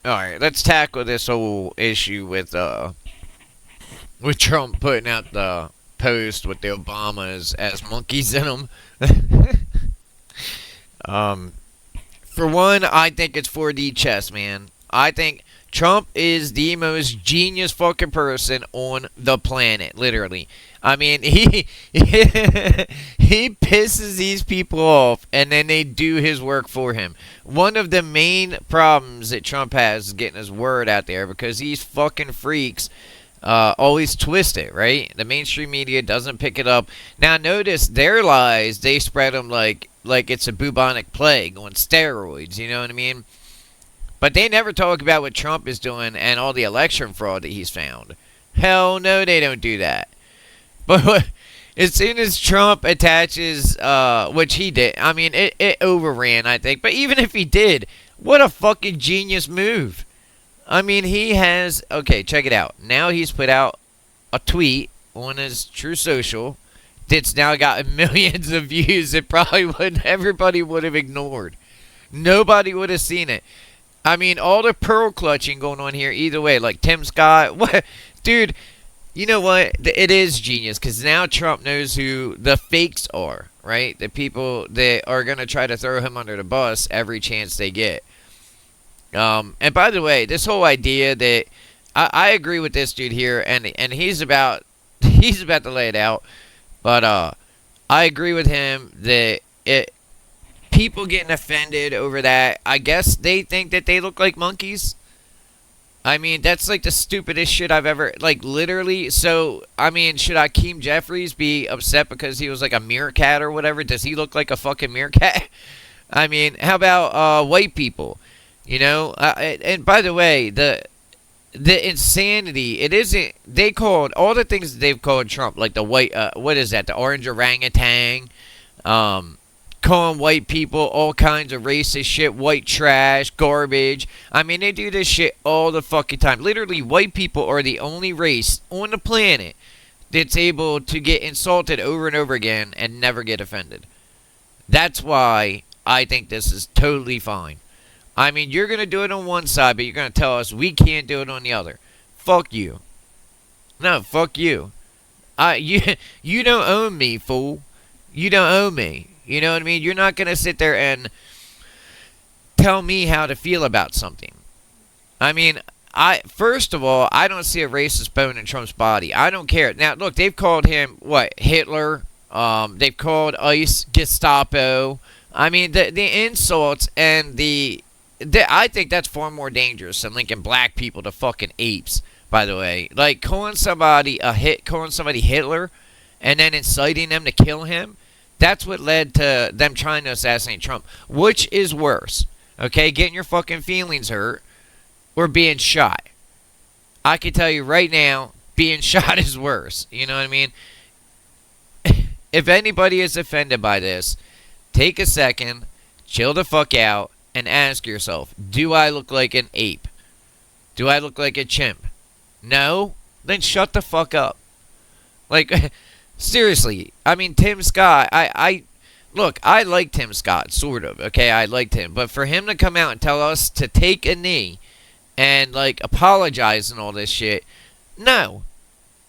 Alright, let's tackle this whole issue with Trump putting out the post with the Obamas as monkeys in them. um, for one, I think it's 4D chess, man. I think Trump is the most genius fucking person on the planet, literally. I mean, he pisses these people off, and then they do his work for him. One of the main problems that Trump has is getting his word out there because these fucking freaks always twist it, right? The mainstream media doesn't pick it up. Now, notice their lies; they spread them like it's a bubonic plague on steroids. You know what I mean? But they never talk about what Trump is doing and all the election fraud that he's found. Hell no, they don't do that. But as soon as Trump attaches, which he did, I mean, it overran, I think. But even if he did, what a fucking genius move. I mean, he has. Okay, check it out. Now he's put out a tweet on his True Social that's now got millions of views that probably would everybody would have ignored. Nobody would have seen it. I mean, all the pearl clutching going on here, either way, like Tim Scott, what, dude? You know what? It is genius because now Trump knows who the fakes are, right? The people that are gonna try to throw him under the bus every chance they get. And by the way, this whole idea that I agree with this dude here, and he's about he's about to lay it out, but I agree with him that it people getting offended over that. I guess they think that they look like monkeys. I mean, that's like the stupidest shit I've ever like literally. So I mean, should Akeem Jeffries be upset because he was like a meerkat or whatever? Does he look like a fucking meerkat? I mean, how about white people? You know, and by the way, the insanity. It isn't. They called all the things that they've called Trump, like the white. What is that? The orange orangutan. Um, calling white people all kinds of racist shit, white trash, garbage. I mean, they do this shit all the fucking time. Literally, white people are the only race on the planet that's able to get insulted over and over again and never get offended. That's why I think this is totally fine. I mean, you're going to do it on one side, but you're going to tell us we can't do it on the other. Fuck you. No, fuck you. You you don't own me, fool. You don't own me. You know what I mean? You're not going to sit there and tell me how to feel about something. I mean, I first of all, I don't see a racist bone in Trump's body. I don't care. Now, look, they've called him what? Hitler. They've called ICE Gestapo. I mean, the insults and I think that's far more dangerous than linking black people to fucking apes. By the way, like calling somebody Hitler, and then inciting them to kill him. That's what led to them trying to assassinate Trump. Which is worse? Okay, getting your fucking feelings hurt or being shot. I can tell you right now, being shot is worse. You know what I mean? If anybody is offended by this, take a second, chill the fuck out, and ask yourself, do I look like an ape? Do I look like a chimp? No? Then shut the fuck up. Like, seriously. I mean, Tim Scott, look, I like Tim Scott, sort of, okay? I liked him. But for him to come out and tell us to take a knee and, like, apologize and all this shit, no.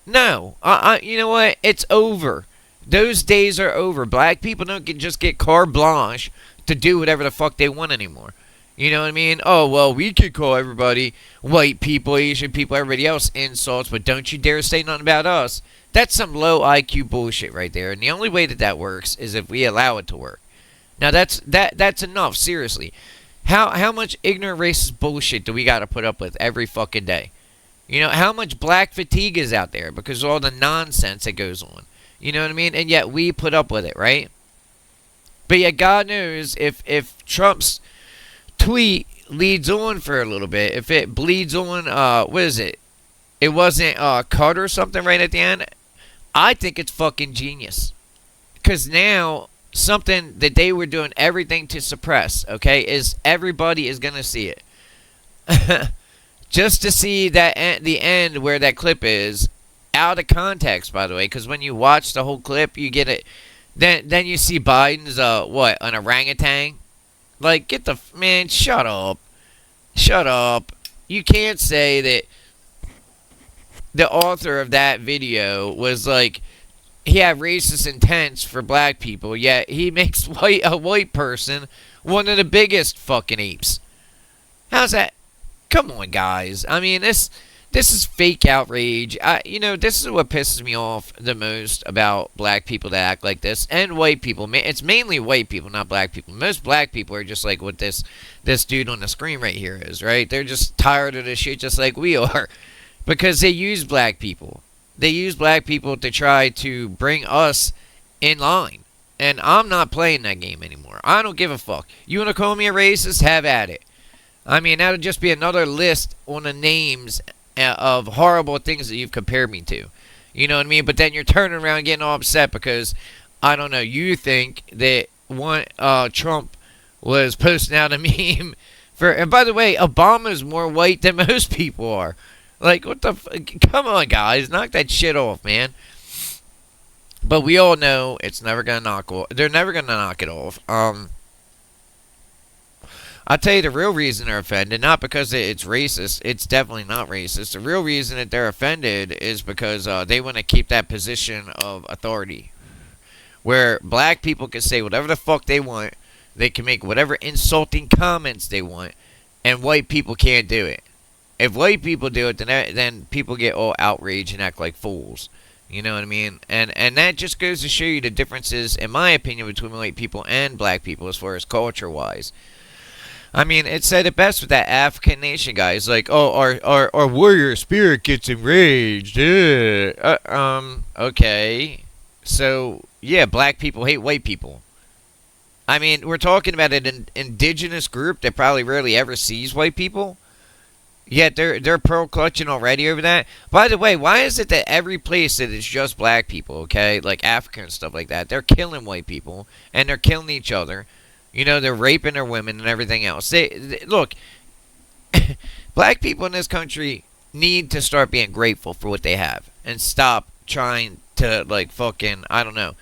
No. You know what? It's over. Those days are over. Black people don't just get carte blanche to do whatever the fuck they want anymore. You know what I mean? Oh, well, we could call everybody, white people, Asian people, everybody else insults, but don't you dare say nothing about us. That's some low IQ bullshit right there. And the only way that that works is if we allow it to work. Now, that's enough, seriously. How much ignorant racist bullshit do we got to put up with every fucking day? You know, how much black fatigue is out there because of all the nonsense that goes on. You know what I mean? And yet we put up with it, right? But yet God knows if Trump's tweet leads on for a little bit, if it bleeds on, what is it? It wasn't cut or something right at the end. I think it's fucking genius. Because now something that they were doing everything to suppress, okay, is everybody is going to see it. Just to see that the end where that clip is, out of context, by the way, because when you watch the whole clip, you get it. Then you see Biden's an orangutan. Like, get the man, shut up, you can't say that the author of that video was like he had racist intents for black people, yet he makes a white person one of the biggest fucking apes. How's that? Come on, guys. I mean, this is fake outrage. This is what pisses me off the most about black people that act like this, and white people. It's mainly white people, not black people. Most black people are just like what this dude on the screen right here is, right? They're just tired of this shit, just like we are, because they use black people. They use black people to try to bring us in line. And I'm not playing that game anymore. I don't give a fuck. You want to call me a racist? Have at it. I mean, that'll just be another list on the names of horrible things that you've compared me to. You know what I mean? But then you're turning around getting all upset because, I don't know, you think that Trump was posting out a meme for... And by the way, Obama's more white than most people are. Like, what the... Come on, guys. Knock that shit off, man. But we all know it's never going to knock off. They're never going to knock it off. I'll tell you the real reason they're offended, not because it's racist. It's definitely not racist. The real reason that they're offended is because they want to keep that position of authority. Where black people can say whatever the fuck they want. They can make whatever insulting comments they want. And white people can't do it. If white people do it, then people get all outraged and act like fools. You know what I mean? And that just goes to show you the differences, in my opinion, between white people and black people as far as culture-wise. I mean, it said it best with that African nation guy. It's like, oh, our warrior spirit gets enraged. Okay. So, yeah, black people hate white people. I mean, we're talking about an indigenous group that probably rarely ever sees white people. Yet they're pearl clutching already over that. By the way, why is it that every place that is just black people, okay, like Africa and stuff like that, they're killing white people and they're killing each other? You know, they're raping their women and everything else. They look, black people in this country need to start being grateful for what they have and stop trying to, like, fucking, I don't know,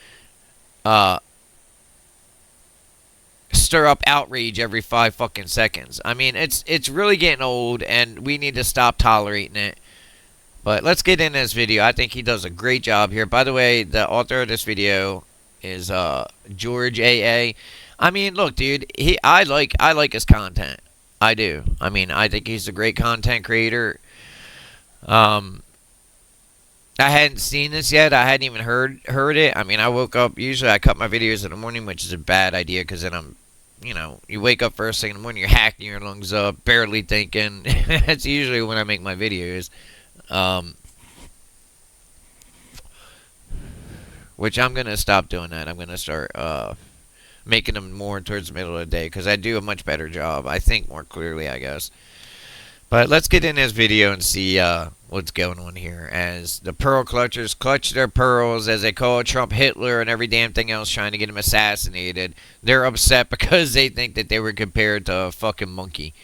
stir up outrage every 5 fucking seconds. I mean, it's really getting old, and we need to stop tolerating it. But let's get into this video. I think he does a great job here. By the way, the author of this video is George A.A. I mean, look, dude, I like his content. I do. I mean, I think he's a great content creator. I hadn't seen this yet. I hadn't even heard it. I mean, I woke up. Usually, I cut my videos in the morning, which is a bad idea because then I'm, you wake up first thing in the morning, you're hacking your lungs up, barely thinking. That's usually when I make my videos. Which I'm gonna stop doing that. I'm gonna start making them more towards the middle of the day because I do a much better job. I think more clearly, I guess. But let's get in this video and see what's going on here. As the pearl clutchers clutch their pearls, as they call Trump Hitler and every damn thing else, trying to get him assassinated. They're upset because they think that they were compared to a fucking monkey.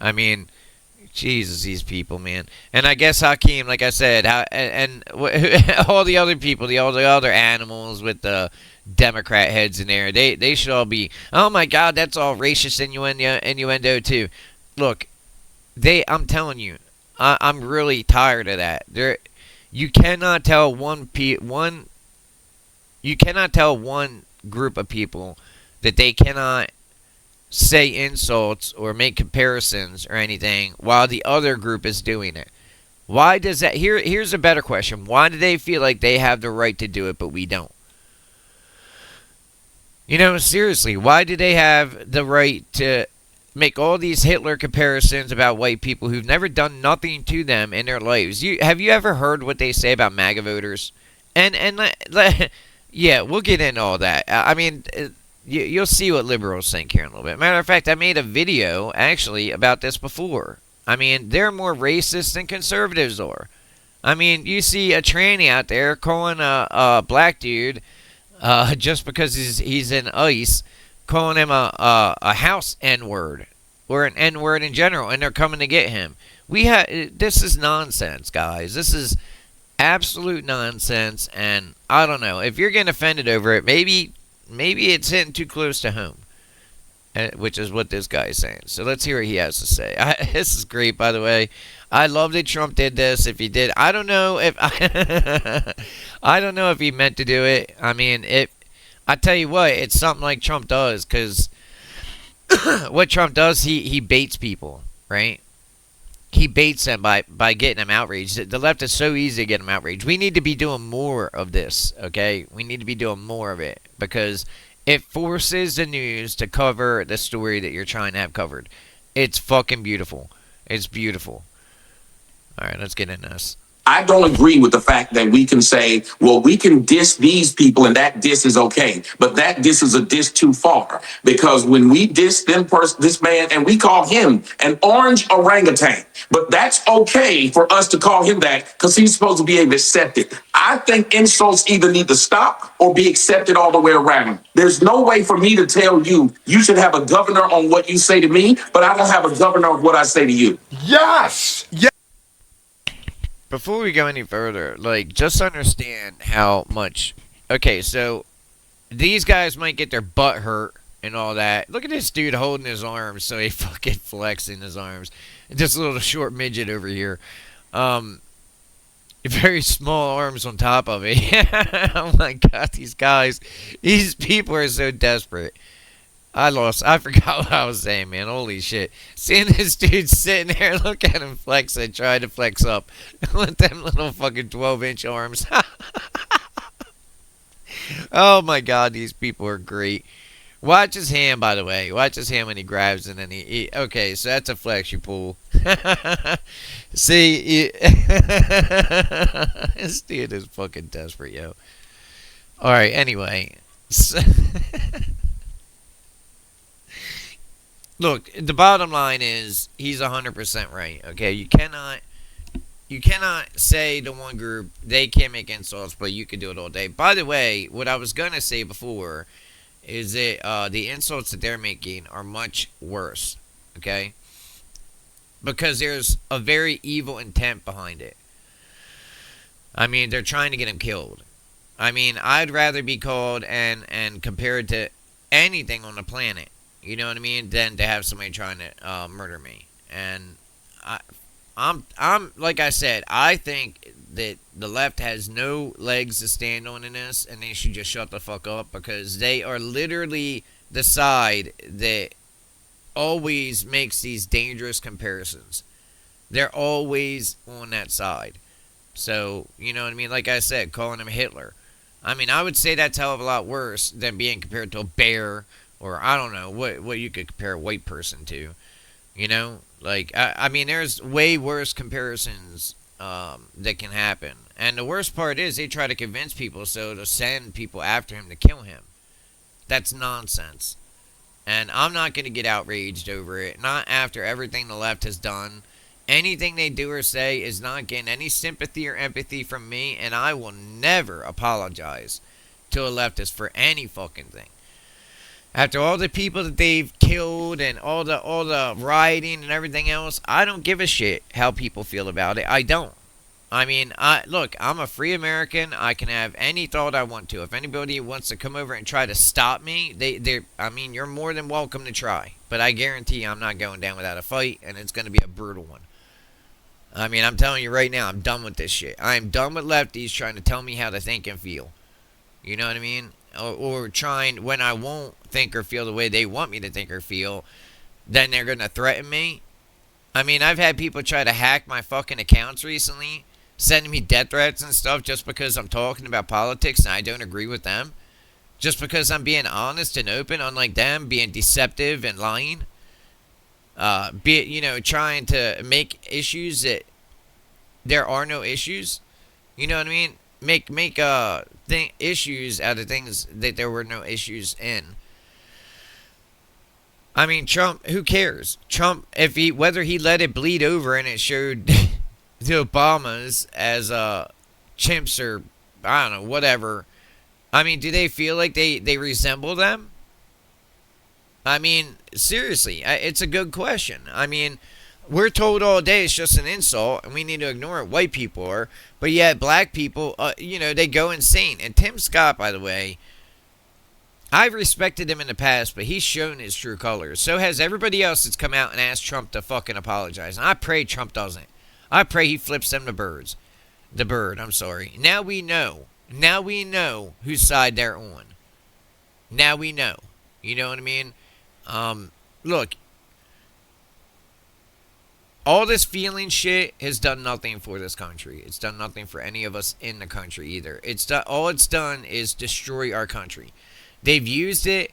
I mean, Jesus, these people, man. And I guess Hakeem, like I said, and all the other people, all the other animals with the Democrat heads in there, they should all be, oh my God, that's all racist innuendo too. Look, I'm telling you, I'm really tired of that. You cannot tell one group of people that they cannot say insults or make comparisons or anything while the other group is doing it. Why does that? Here's a better question. Why do they feel like they have the right to do it, but we don't? Seriously, why do they have the right to make all these Hitler comparisons about white people who've never done nothing to them in their lives? Have you ever heard what they say about MAGA voters? And yeah, we'll get into all that. I mean, you'll see what liberals think here in a little bit. Matter of fact, I made a video actually about this before. I mean, they're more racist than conservatives are. I mean, you see a tranny out there calling a black dude just because he's in ICE, calling him a house N-word or an N-word in general, and they're coming to get him. This is nonsense, guys. This is absolute nonsense, and I don't know. If you're getting offended over it, maybe it's hitting too close to home. which is what this guy is saying. So let's hear what he has to say. This is great, by the way. I love that Trump did this. If he did, I don't know if I don't know if he meant to do it. I mean, it. I tell you what, it's something like Trump does, because what Trump does, he baits people, right? He baits them by getting them outraged. The left is so easy to get them outraged. We need to be doing more of this, okay? We need to be doing more of it, because it forces the news to cover the story that you're trying to have covered. It's fucking beautiful. It's beautiful. All right, let's get into this. I don't agree with the fact that we can say, well, we can diss these people and that diss is okay. But that diss is a diss too far. Because when we diss this man, and we call him an orange orangutan, but that's okay for us to call him that because he's supposed to be able to accept it. I think insults either need to stop or be accepted all the way around. There's no way for me to tell you, you should have a governor on what you say to me, but I don't have a governor of what I say to you. Yes! Yes! Before we go any further, like, just understand how much. Okay, so these guys might get their butt hurt and all that. Look at this dude holding his arms, so he fucking flexing his arms. Just a little short midget over here. Very small arms on top of it. Oh my god, these people are so desperate. I forgot what I was saying, man. Holy shit. Seeing this dude sitting there, look at him flex and try to flex up with them little fucking 12-inch arms. Oh my god, these people are great. Watch his hand, by the way. Watch his hand when he grabs and then he okay, so that's a flex you pull. See, this dude is fucking desperate, yo. Alright, anyway. Look, the bottom line is he's 100% right. Okay, you cannot say to one group they can't make insults, but you can do it all day. By the way, what I was gonna say before is that the insults that they're making are much worse. Okay, because there's a very evil intent behind it. I mean, they're trying to get him killed. I mean, I'd rather be called and compared to anything on the planet. You know what I mean? Than to have somebody trying to murder me. And I'm like I said, I think that the left has no legs to stand on in this, and they should just shut the fuck up, because they are literally the side that always makes these dangerous comparisons. They're always on that side. So, you know what I mean? Like I said, calling him Hitler. I mean, I would say that's a hell of a lot worse than being compared to a bear. Or I don't know what you could compare a white person to, you know. Like I mean, there's way worse comparisons that can happen, and the worst part is they try to convince people so to send people after him to kill him. That's nonsense, and I'm not going to get outraged over it. Not after everything the left has done. Anything they do or say is not getting any sympathy or empathy from me, and I will never apologize to a leftist for any fucking thing. After all the people that they've killed and all the rioting and everything else, I don't give a shit how people feel about it. I don't. I mean, look, I'm a free American. I can have any thought I want to. If anybody wants to come over and try to stop me, I mean, you're more than welcome to try. But I guarantee I'm not going down without a fight, and it's going to be a brutal one. I mean, I'm telling you right now, I'm done with this shit. I'm done with lefties trying to tell me how to think and feel. You know what I mean? Or trying, when I won't think or feel the way they want me to think or feel, then they're going to threaten me. I mean, I've had people try to hack my fucking accounts recently, sending me death threats and stuff just because I'm talking about politics and I don't agree with them. Just because I'm being honest and open, unlike them, being deceptive and lying. Trying to make issues that there are no issues. You know what I mean? Make issues out of things that there were no issues in. I mean, Trump, who cares? Trump, whether he let it bleed over and it showed the Obamas as chimps or, I don't know, whatever. I mean, do they feel like they resemble them? I mean, seriously, it's a good question. I mean, we're told all day it's just an insult and we need to ignore it. White people are. But yet black people, they go insane. And Tim Scott, by the way, I've respected him in the past, but he's shown his true colors. So has everybody else that's come out and asked Trump to fucking apologize. And I pray Trump doesn't. I pray he flips them the birds. The bird, I'm sorry. Now we know. Now we know whose side they're on. Now we know. You know what I mean? Look, all this feeling shit has done nothing for this country. It's done nothing for any of us in the country either. All it's done is destroy our country. They've used it.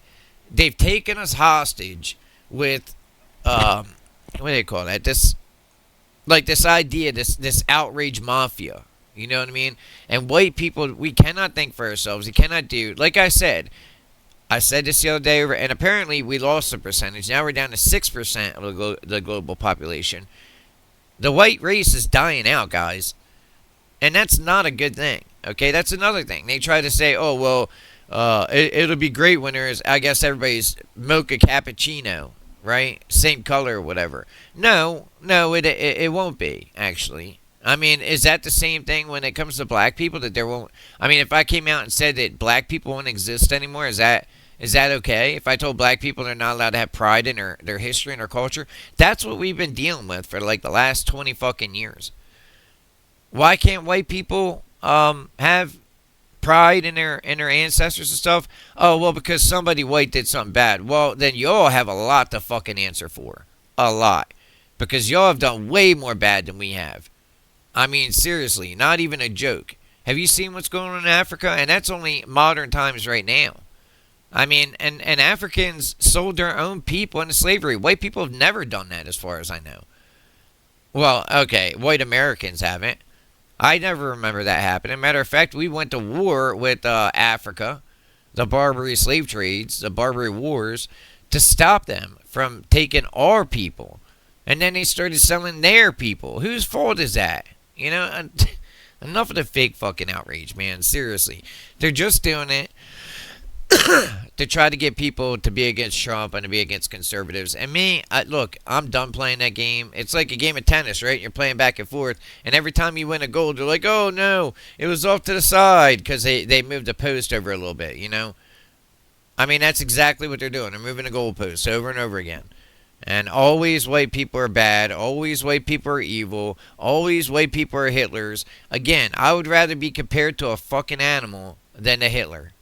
They've taken us hostage with what do they call that? This idea, this outrage mafia. You know what I mean? And white people, we cannot think for ourselves. We cannot do, like I said this the other day, and apparently we lost a percentage. Now we're down to 6% of the global population. The white race is dying out, guys. And that's not a good thing. Okay, that's another thing. They try to say, oh, well, it'll be great when there's, I guess everybody's mocha cappuccino, right? Same color or whatever. No, it won't be, actually. I mean, is that the same thing when it comes to black people, that there won't? I mean, if I came out and said that black people won't exist anymore, is that okay? If I told black people they're not allowed to have pride in their history and their culture, that's what we've been dealing with for like the last 20 fucking years. Why can't white people have pride in their ancestors and stuff? Oh, well, because somebody white did something bad. Well, then y'all have a lot to fucking answer for. A lot. Because y'all have done way more bad than we have. I mean, seriously, not even a joke. Have you seen what's going on in Africa? And that's only modern times right now. I mean, and Africans sold their own people into slavery. White people have never done that, as far as I know. Well, okay, white Americans haven't. I never remember that happening. Matter of fact, we went to war with Africa, the Barbary slave trades, the Barbary wars, to stop them from taking our people. And then they started selling their people. Whose fault is that? You know, enough of the fake fucking outrage, man. Seriously. They're just doing it to try to get people to be against Trump and to be against conservatives. And me, look, I'm done playing that game. It's like a game of tennis, right? You're playing back and forth, and every time you win a goal, they're like, oh, no, it was off to the side, because they moved the post over a little bit, you know? I mean, that's exactly what they're doing. They're moving the goalposts over and over again. And always white people are bad. Always white people are evil. Always white people are Hitlers. Again, I would rather be compared to a fucking animal than a Hitler.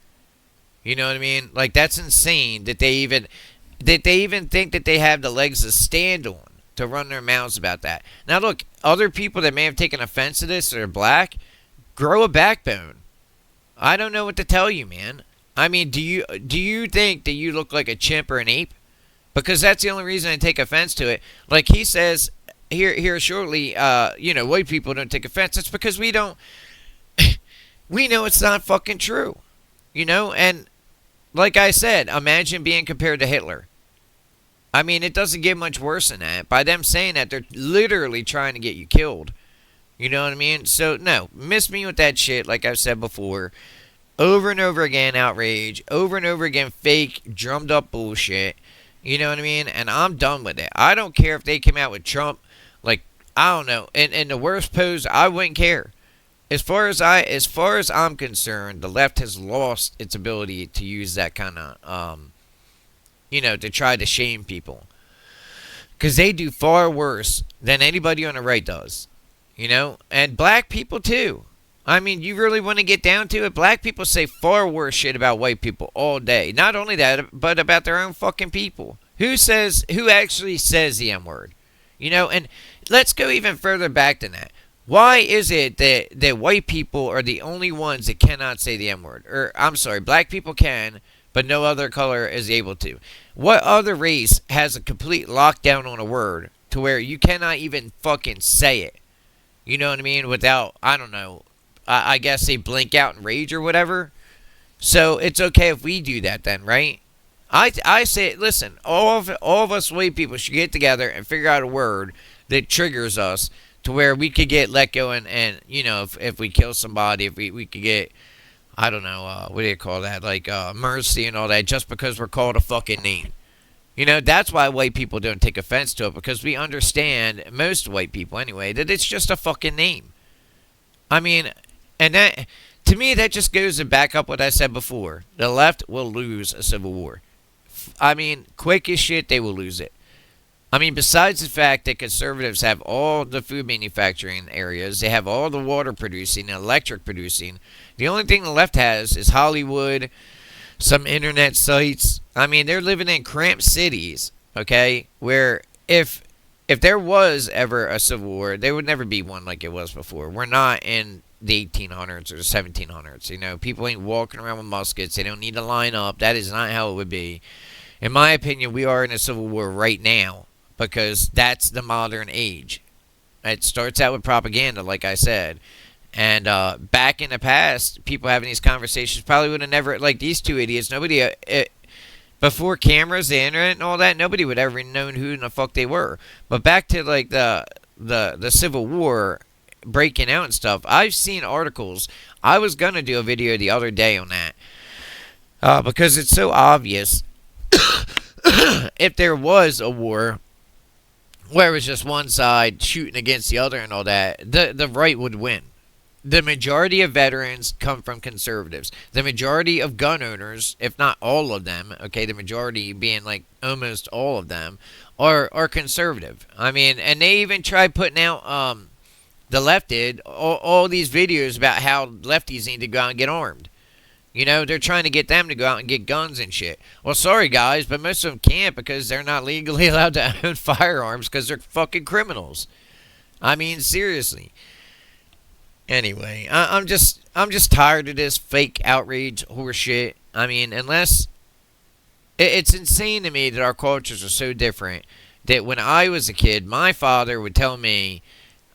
You know what I mean? Like, that's insane that they even think that they have the legs to stand on to run their mouths about that. Now, look, other people that may have taken offense to this that are black, grow a backbone. I don't know what to tell you, man. I mean, do you think that you look like a chimp or an ape? Because that's the only reason I take offense to it. Like he says here shortly, white people don't take offense. It's because we don't. We know it's not fucking true, you know. And like I said, imagine being compared to Hitler. I mean, it doesn't get much worse than that. By them saying that, they're literally trying to get you killed. You know what I mean? So no, miss me with that shit. Like I've said before, over and over again, outrage. Over and over again, fake, drummed up bullshit. You know what I mean? And I'm done with it. I don't care if they came out with Trump. Like, I don't know. In the worst pose, I wouldn't care. As far as I'm concerned, the left has lost its ability to use that kind of, to try to shame people. Because they do far worse than anybody on the right does. You know? And black people, too. I mean, you really want to get down to it? Black people say far worse shit about white people all day. Not only that, but about their own fucking people. Who actually says the M-word? You know, and let's go even further back than that. Why is it that white people are the only ones that cannot say the M-word? Or, I'm sorry, black people can, but no other color is able to. What other race has a complete lockdown on a word to where you cannot even fucking say it? You know what I mean? Without, I don't know, I guess they blink out in rage or whatever. So it's okay if we do that then, right? I say, listen, all of us white people should get together and figure out a word that triggers us to where we could get let go and if we kill somebody, if we could get, I don't know, what do you call that? Like mercy and all that, just because we're called a fucking name. You know, that's why white people don't take offense to it, because we understand, most white people anyway, that it's just a fucking name. I mean, and To me, that just goes to back up what I said before. The left will lose a civil war. I mean, quick as shit, they will lose it. I mean, besides the fact that conservatives have all the food manufacturing areas, they have all the water producing, electric producing. The only thing the left has is Hollywood, some internet sites. I mean, they're living in cramped cities, okay, where if there was ever a civil war, there would never be one like it was before. We're not in the 1800s or the 1700s. You know, people ain't walking around with muskets. They don't need to line up. That is not how it would be. In my opinion, we are in a civil war right now because that's the modern age. It starts out with propaganda, like I said. And back in the past, people having these conversations probably would have never, like these two idiots, nobody, before cameras, the internet, and all that, nobody would ever known who in the fuck they were. But back to like the Civil War breaking out and stuff, I've seen articles. I was gonna do a video the other day on that because it's so obvious. If there was a war where it was just one side shooting against the other and all that, the right would win. The majority of veterans come from conservatives. The majority of gun owners, if not all of them, okay, the majority being like almost all of them, are conservative. I mean, and they even tried putting out, the left did, all these videos about how lefties need to go out and get armed. You know, they're trying to get them to go out and get guns and shit. Well, sorry guys, but most of them can't because they're not legally allowed to own firearms because they're fucking criminals. I mean, seriously. Anyway, I'm just tired of this fake outrage horseshit. I mean, unless it's insane to me that our cultures are so different. That when I was a kid, my father would tell me,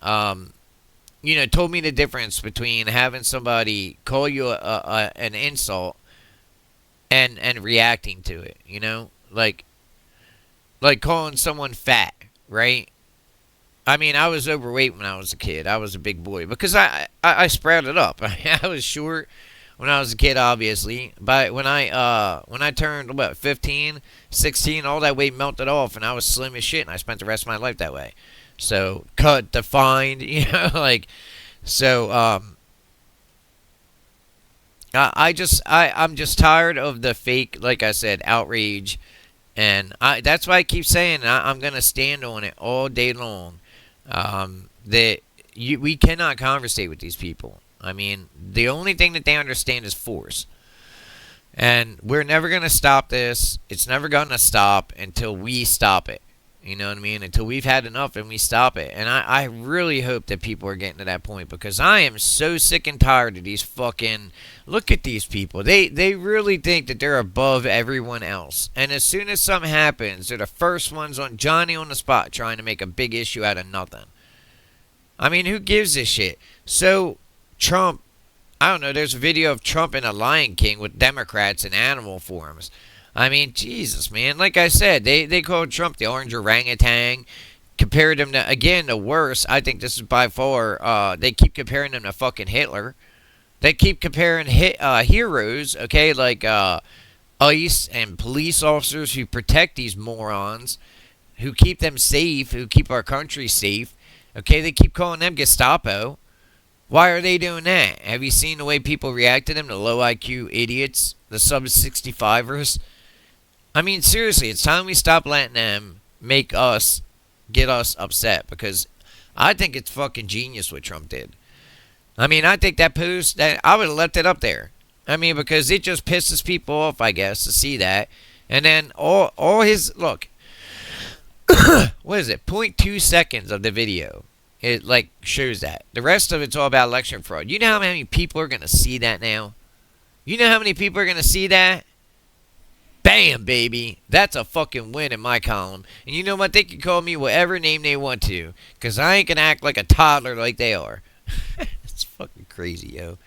told me the difference between having somebody call you an insult and reacting to it. You know, like calling someone fat, right? I mean, I was overweight when I was a kid. I was a big boy because I sprouted up. I was short when I was a kid, obviously. But when I turned, 15, 16, all that weight melted off, and I was slim as shit, and I spent the rest of my life that way. So, cut, defined, so, I'm just tired of the fake, like I said, outrage. And that's why I keep saying I'm going to stand on it all day long. We cannot conversate with these people. I mean, the only thing that they understand is force. And we're never going to stop this. It's never going to stop until we stop it. You know what I mean? Until we've had enough and we stop it. And I really hope that people are getting to that point because I am so sick and tired of these fucking... Look at these people. They really think that they're above everyone else. And as soon as something happens, they're the first ones on Johnny on the spot trying to make a big issue out of nothing. I mean, who gives a shit? So, Trump... I don't know, there's a video of Trump and a Lion King with Democrats in animal forms. I mean, Jesus, man. Like I said, they called Trump the orange orangutan. Compared him to, again, the worst. I think this is by far, they keep comparing him to fucking Hitler. They keep comparing heroes, okay, like ICE and police officers who protect these morons, who keep them safe, who keep our country safe. Okay, they keep calling them Gestapo. Why are they doing that? Have you seen the way people react to them, the low IQ idiots, the sub-65ers? I mean, seriously, it's time we stop letting them get us upset because I think it's fucking genius what Trump did. I mean, I think that post, that I would have left it up there. I mean, because it just pisses people off, I guess, to see that. And then all his, look, what is it, 0.2 seconds of the video. It, like, shows that. The rest of it's all about election fraud. You know how many people are going to see that now? You know how many people are going to see that? Bam, baby. That's a fucking win in my column. And you know what? They can call me whatever name they want to. Because I ain't going to act like a toddler like they are. It's fucking crazy, yo.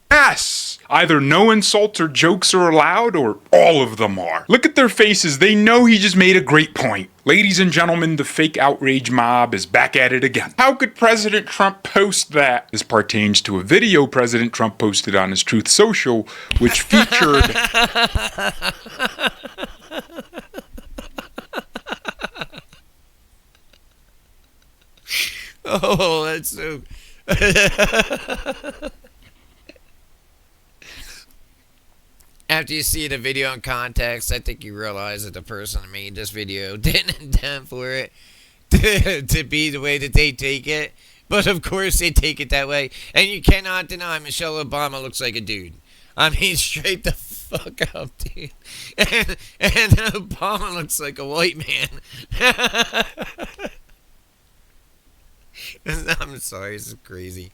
Yes! Either no insults or jokes are allowed, or all of them are. Look at their faces. They know he just made a great point. Ladies and gentlemen, the fake outrage mob is back at it again. How could President Trump post that? This pertains to a video President Trump posted on his Truth Social, which featured... Oh, that's so... After you see the video in context, I think you realize that the person that made this video didn't intend for it to be the way that they take it. But of course they take it that way. And you cannot deny Michelle Obama looks like a dude. I mean, straight the fuck up, dude. And Obama looks like a white man. I'm sorry, this is crazy.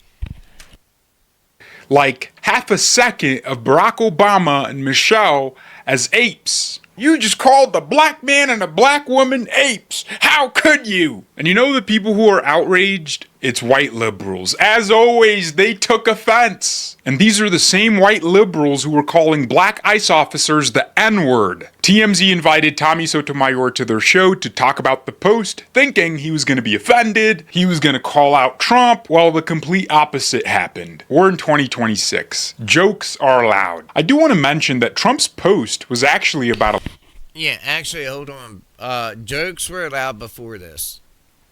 Like half a second of Barack Obama and Michelle as apes. You just called the black man and the black woman apes. How could you? And you know the people who are outraged? It's white liberals. As always, they took offense. And these are the same white liberals who were calling black ICE officers the N-word. TMZ invited Tommy Sotomayor to their show to talk about the post, thinking he was going to be offended, he was going to call out Trump. Well, the complete opposite happened. We're in 2026. Jokes are allowed. I do want to mention that Trump's post was actually about Yeah, actually, hold on. Jokes were allowed before this.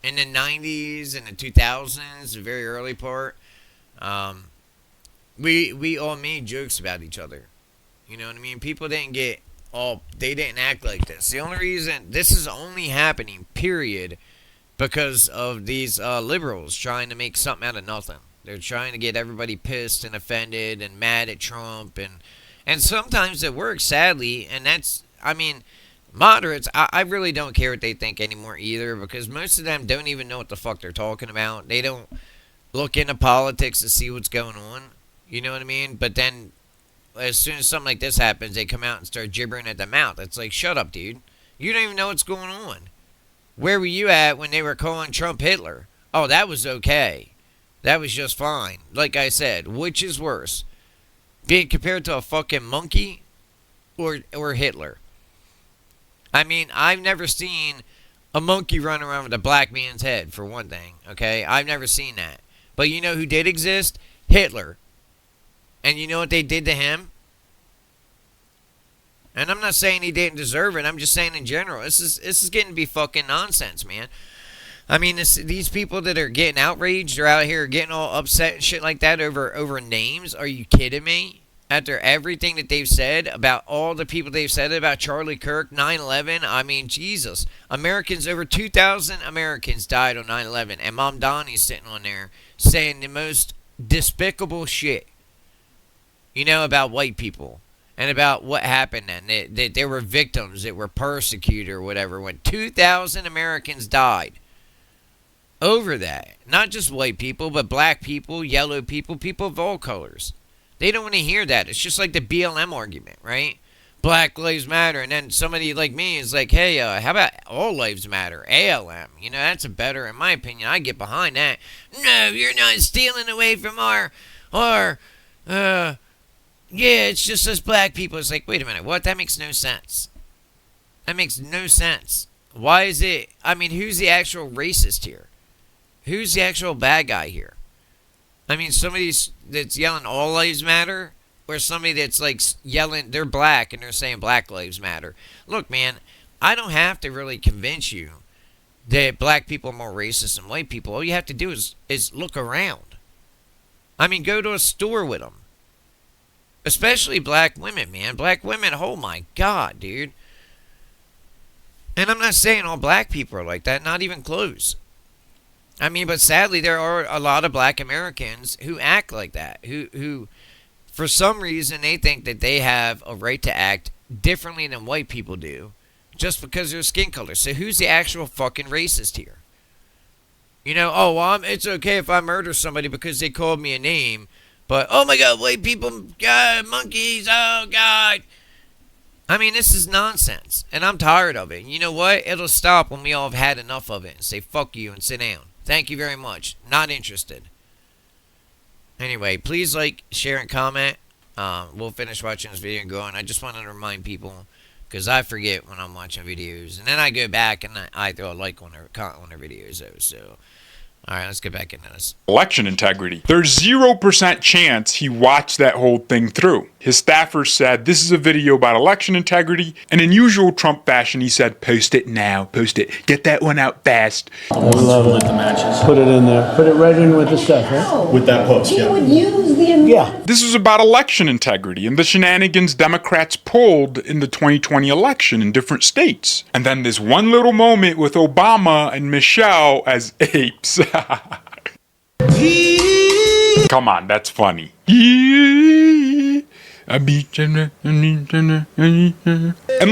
In the 90s and the 2000s, the very early part, we all made jokes about each other. You know what I mean? People didn't they didn't act like this. The only reason this is only happening, period, because of these liberals trying to make something out of nothing. They're trying to get everybody pissed and offended and mad at Trump, and sometimes it works, sadly, and that's, I mean, moderates, I really don't care what they think anymore either, because most of them don't even know what the fuck they're talking about. They don't look into politics to see what's going on. You know what I mean? But then, as soon as something like this happens, they come out and start gibbering at the mouth. It's like, shut up, dude. You don't even know what's going on. Where were you at when they were calling Trump Hitler? Oh, that was okay. That was just fine. Like I said, which is worse? Being compared to a fucking monkey or Hitler? I mean, I've never seen a monkey run around with a black man's head, for one thing, okay? I've never seen that. But you know who did exist? Hitler. And you know what they did to him? And I'm not saying he didn't deserve it. I'm just saying in general. This is getting to be fucking nonsense, man. I mean, these people that are getting outraged are out here getting all upset and shit like that over names. Are you kidding me? After everything that they've said about all the people they've said about Charlie Kirk, 9/11, I mean, Jesus. Americans, over 2,000 Americans died on 9/11. And Mom Donnie's sitting on there saying the most despicable shit, you know, about white people. And about what happened then. That there were victims that were persecuted or whatever. When 2,000 Americans died over that. Not just white people, but black people, yellow people, people of all colors. They don't want to hear that. It's just like the BLM argument, right? Black Lives Matter. And then somebody like me is like, hey, how about All Lives Matter? ALM. You know, that's a better, in my opinion. I get behind that. No, you're not stealing away from yeah, it's just us black people. It's like, wait a minute. What? That makes no sense. That makes no sense. Why is it? I mean, who's the actual racist here? Who's the actual bad guy here? I mean, somebody that's yelling all lives matter, or somebody that's like yelling they're black and they're saying black lives matter. Look, man, I don't have to really convince you that black people are more racist than white people. All you have to do is look around. I mean, go to a store with them. Especially black women, man. Black women, oh my God, dude. And I'm not saying all black people are like that, not even close. I mean, but sadly, there are a lot of black Americans who act like that. Who, for some reason, they think that they have a right to act differently than white people do just because of their skin color. So who's the actual fucking racist here? You know, oh, well, it's okay if I murder somebody because they called me a name. But, oh my God, white people, God, monkeys, oh God. I mean, this is nonsense. And I'm tired of it. And you know what? It'll stop when we all have had enough of it and say, fuck you and sit down. Thank you very much. Not interested. Anyway, please like, share, and comment. We'll finish watching this video and going. I just wanted to remind people, because I forget when I'm watching videos. And then I go back and I throw a like on their videos, though. So, All right, let's get back into this. Election integrity. There's 0% chance he watched that whole thing through. His staffers said, this is a video about election integrity, and in usual Trump fashion, he said, post it now, post it, get that one out fast. I love it. The matches. Put it in there. Put it right in with the stuff, right? With that post, He yeah. would use the Yeah. This was about election integrity and the shenanigans Democrats pulled in the 2020 election in different states. And then this one little moment with Obama and Michelle as apes. Come on, that's funny. And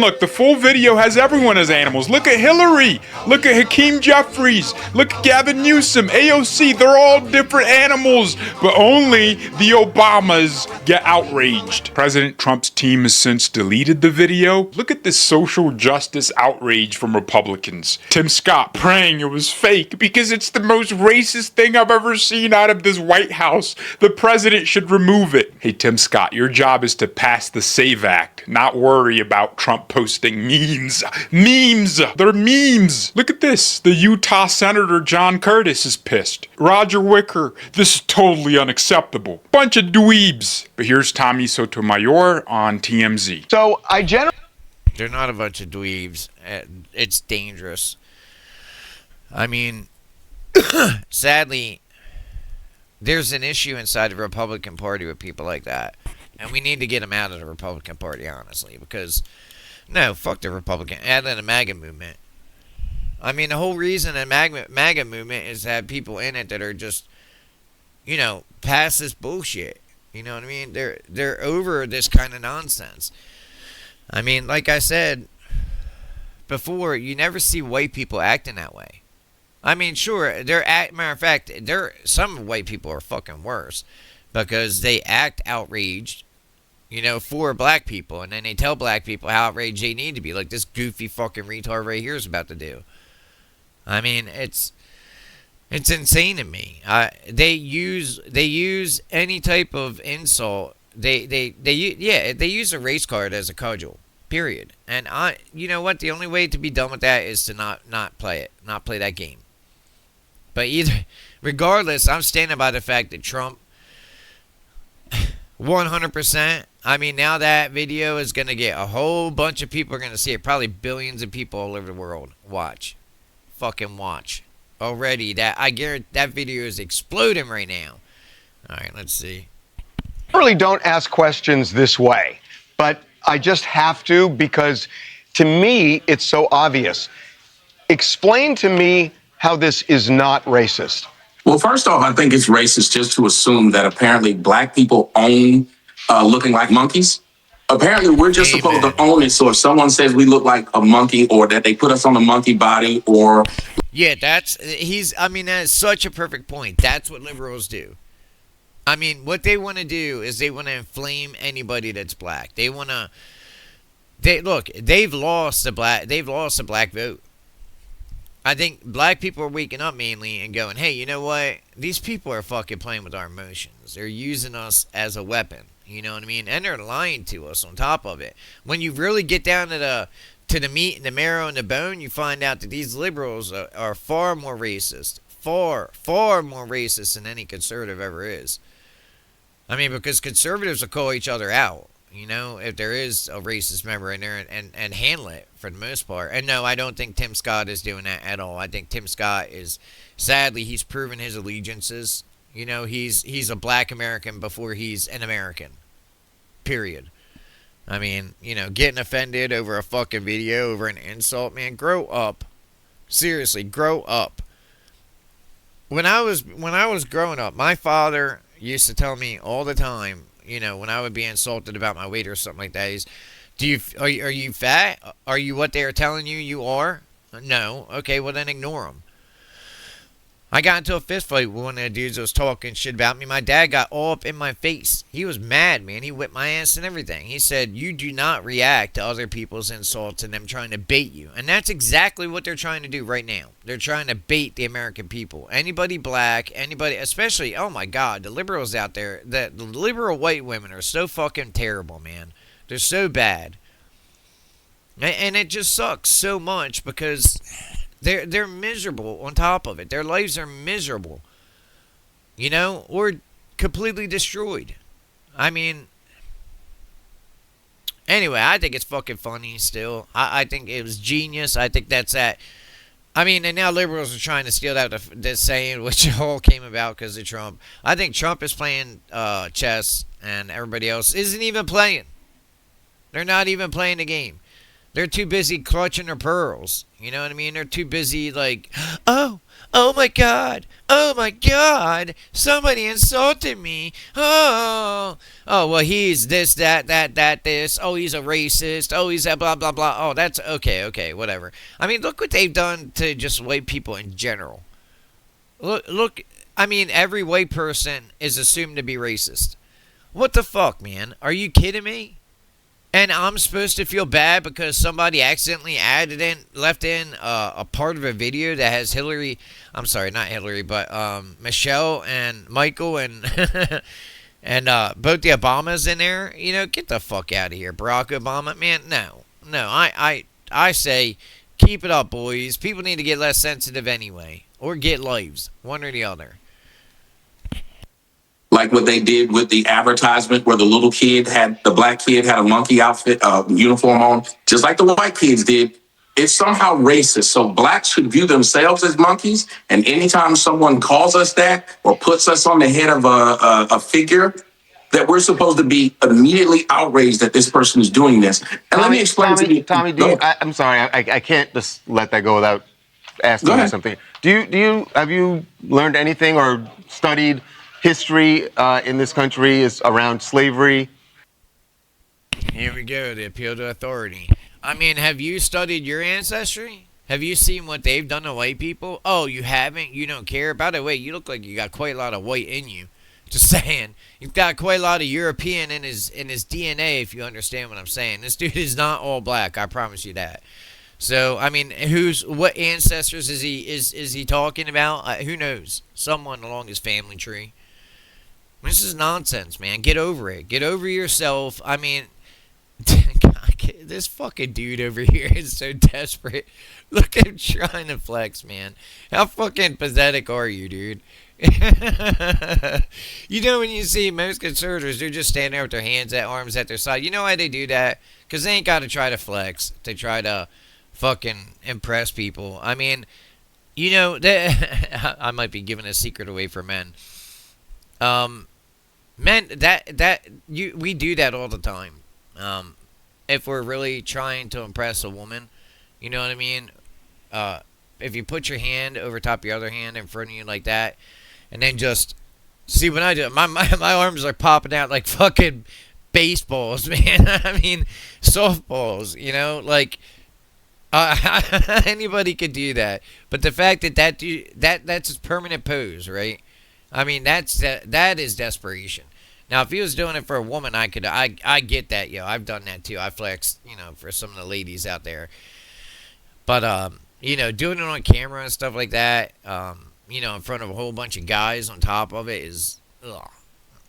look, the full video has everyone as animals. Look at Hillary. Look at Hakeem Jeffries. Look at Gavin Newsom, AOC. They're all different animals, but only the Obamas get outraged. President Trump's team has since deleted the video. Look at this social justice outrage from Republicans. Tim Scott praying it was fake because it's the most racist thing I've ever seen out of this White House. The president should remove it. Hey, Tim Scott, your job is to pass the SAVE Act, not worry about Trump posting memes. Memes! They're memes! Look at this. The Utah Senator John Curtis is pissed. Roger Wicker, this is totally unacceptable. Bunch of dweebs. But here's Tommy Sotomayor on TMZ. So They're not a bunch of dweebs. It's dangerous. I mean, sadly, there's an issue inside the Republican Party with people like that. And we need to get them out of the Republican Party, honestly. Because, no, fuck the Republican. Add in the MAGA movement. I mean, the whole reason the MAGA movement is to have people in it that are just, past this bullshit. You know what I mean? They're over this kind of nonsense. I mean, like I said before, you never see white people acting that way. I mean, sure, matter of fact, some white people are fucking worse because they act outraged, for black people, and then they tell black people how outraged they need to be, like this goofy fucking retard right here is about to do. I mean, it's insane to me. They use any type of insult. They use a race card as a cudgel. Period. And you know what? The only way to be done with that is to not play it, not play that game. But regardless, I'm standing by the fact that Trump, 100%. I mean, now that video is going to get a whole bunch of people are going to see it. Probably billions of people all over the world watch. Fucking watch. Already, I guarantee that video is exploding right now. All right, let's see. I really don't ask questions this way, but I just have to because to me, it's so obvious. Explain to me how this is not racist. Well, first off, I think it's racist just to assume that apparently black people own looking like monkeys. Apparently, we're just supposed to own it. So if someone says we look like a monkey or that they put us on a monkey body or... Yeah, that is such a perfect point. That's what liberals do. I mean, what they want to do is they want to inflame anybody that's black. They've lost the black vote. I think black people are waking up mainly and going, hey, you know what? These people are fucking playing with our emotions. They're using us as a weapon. You know what I mean? And they're lying to us on top of it. When you really get down to the meat and the marrow and the bone, you find out that these liberals are far more racist. Far, far more racist than any conservative ever is. I mean, because conservatives will call each other out. If there is a racist member in there and handle it for the most part. And no, I don't think Tim Scott is doing that at all. I think Tim Scott sadly, he's proven his allegiances. He's a black American before he's an American. Period. I mean, getting offended over a fucking video, over an insult, man, grow up. Seriously, grow up. When I was growing up, my father used to tell me all the time, when I would be insulted about my weight or something like that, are you fat? Are you what they are telling you are? No. Okay, well then ignore them. I got into a fist fight with one of the dudes that was talking shit about me. My dad got all up in my face. He was mad, man. He whipped my ass and everything. He said, you do not react to other people's insults and them trying to bait you. And that's exactly what they're trying to do right now. They're trying to bait the American people. Anybody black, anybody, especially, oh my God, the liberals out there, the liberal white women are so fucking terrible, man. They're so bad. And it just sucks so much because They're miserable on top of it. Their lives are miserable, or completely destroyed. I mean, anyway, I think it's fucking funny still. I think it was genius. I think that's that. I mean, and now liberals are trying to steal out the saying, which all came about because of Trump. I think Trump is playing chess, and everybody else isn't even playing. They're not even playing the game. They're too busy clutching their pearls. You know what I mean? They're too busy like, oh my God, somebody insulted me. Well, he's this, that, this. Oh, he's a racist. Oh, he's a blah, blah, blah. Oh, that's okay, whatever. I mean, look what they've done to just white people in general. Look, I mean, every white person is assumed to be racist. What the fuck, man? Are you kidding me? And I'm supposed to feel bad because somebody accidentally left in a part of a video that has Hillary. I'm sorry, not Hillary, but Michelle and Michael and and both the Obamas in there. Get the fuck out of here, Barack Obama, man. No. I say, keep it up, boys. People need to get less sensitive anyway, or get lives, one or the other. Like what they did with the advertisement where the black kid had a monkey outfit, uniform on, just like the white kids did. It's somehow racist. So blacks should view themselves as monkeys. And anytime someone calls us that or puts us on the head of a figure, that we're supposed to be immediately outraged that this person is doing this. And let me explain to you. Tommy, I'm sorry, I can't just let that go without asking you something. Have you learned anything or studied history in this country is around slavery? Here we go, the appeal to authority. I mean, have you studied your ancestry? Have you seen what they've done to white people? Oh, you haven't? You don't care? By the way, you look like you got quite a lot of white in you. Just saying. You've got quite a lot of European in his DNA, if you understand what I'm saying. This dude is not all black, I promise you that. So, I mean, what ancestors is he talking about? Who knows? Someone along his family tree. This is nonsense, man. Get over it. Get over yourself. I mean, this fucking dude over here is so desperate. Look at him trying to flex, man. How fucking pathetic are you, dude? When you see most conservatives, they're just standing there with their hands at arms at their side. You know why they do that? Because they ain't got to try to flex. They try to fucking impress people. I mean, I might be giving a secret away for men. Men, we do that all the time. If we're really trying to impress a woman, you know what I mean? If you put your hand over top of your other hand in front of you like that, and then just see what I do, my arms are popping out like fucking baseballs, man. I mean, softballs, like. Anybody could do that, but the fact that's his permanent pose, right? I mean, that is desperation. Now, if he was doing it for a woman, I get that, I've done that too. I flexed, for some of the ladies out there. But doing it on camera and stuff like that, in front of a whole bunch of guys on top of it is,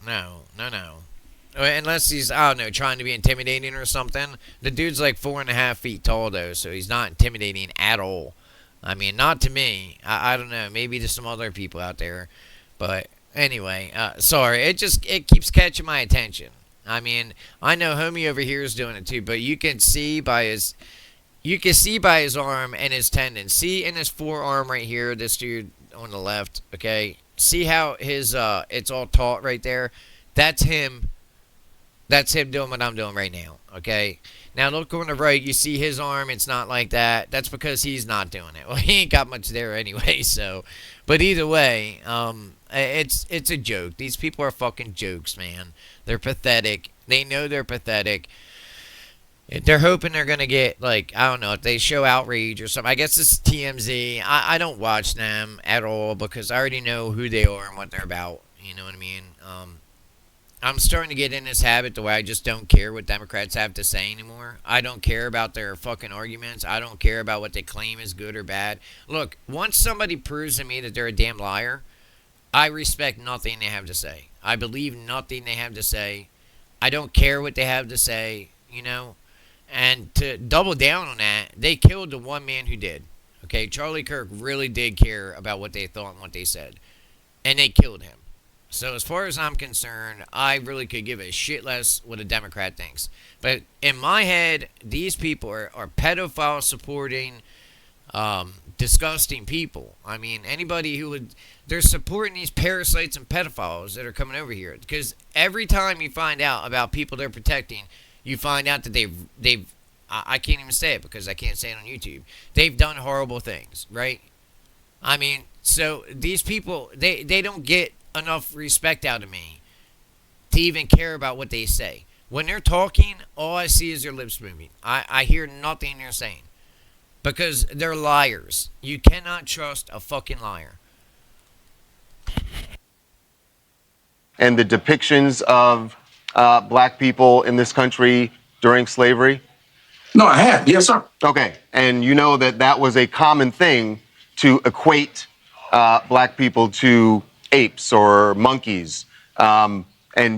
no. Unless he's, I don't know, trying to be intimidating or something. The dude's like 4.5 feet tall, though, so he's not intimidating at all. I mean, not to me. I don't know. Maybe to some other people out there. But anyway, sorry. It keeps catching my attention. I mean, I know homie over here is doing it too, but you can see by his arm and his tendon. See in his forearm right here, this dude on the left, okay? See how his, it's all taut right there? That's him. That's him doing what I'm doing right now, okay? Now, look on the right. You see his arm. It's not like that. That's because he's not doing it. Well, he ain't got much there anyway, so. But either way, it's a joke. These people are fucking jokes, man. They're pathetic. They know they're pathetic. They're hoping they're going to get, like, I don't know, if they show outrage or something. I guess it's TMZ. I don't watch them at all because I already know who they are and what they're about. You know what I mean? I'm starting to get in this habit the way I just don't care what Democrats have to say anymore. I don't care about their fucking arguments. I don't care about what they claim is good or bad. Look, once somebody proves to me that they're a damn liar, I respect nothing they have to say. I believe nothing they have to say. I don't care what they have to say, And to double down on that, they killed the one man who did. Okay, Charlie Kirk really did care about what they thought and what they said, and they killed him. So as far as I'm concerned, I really could give a shit less what a Democrat thinks. But in my head, these people are pedophile supporting, disgusting people. I mean, anybody who would, they're supporting these parasites and pedophiles that are coming over here. Because every time you find out about people they're protecting, you find out that they've I can't even say it because I can't say it on YouTube. They've done horrible things, right? I mean, so these people, they don't get enough respect out of me to even care about what they say. When they're talking, all I see is their lips moving. I hear nothing they're saying. Because they're liars. You cannot trust a fucking liar. And the depictions of black people in this country during slavery? No, I have. Yes, sir. Okay, and you know that that was a common thing to equate black people to apes or monkeys. And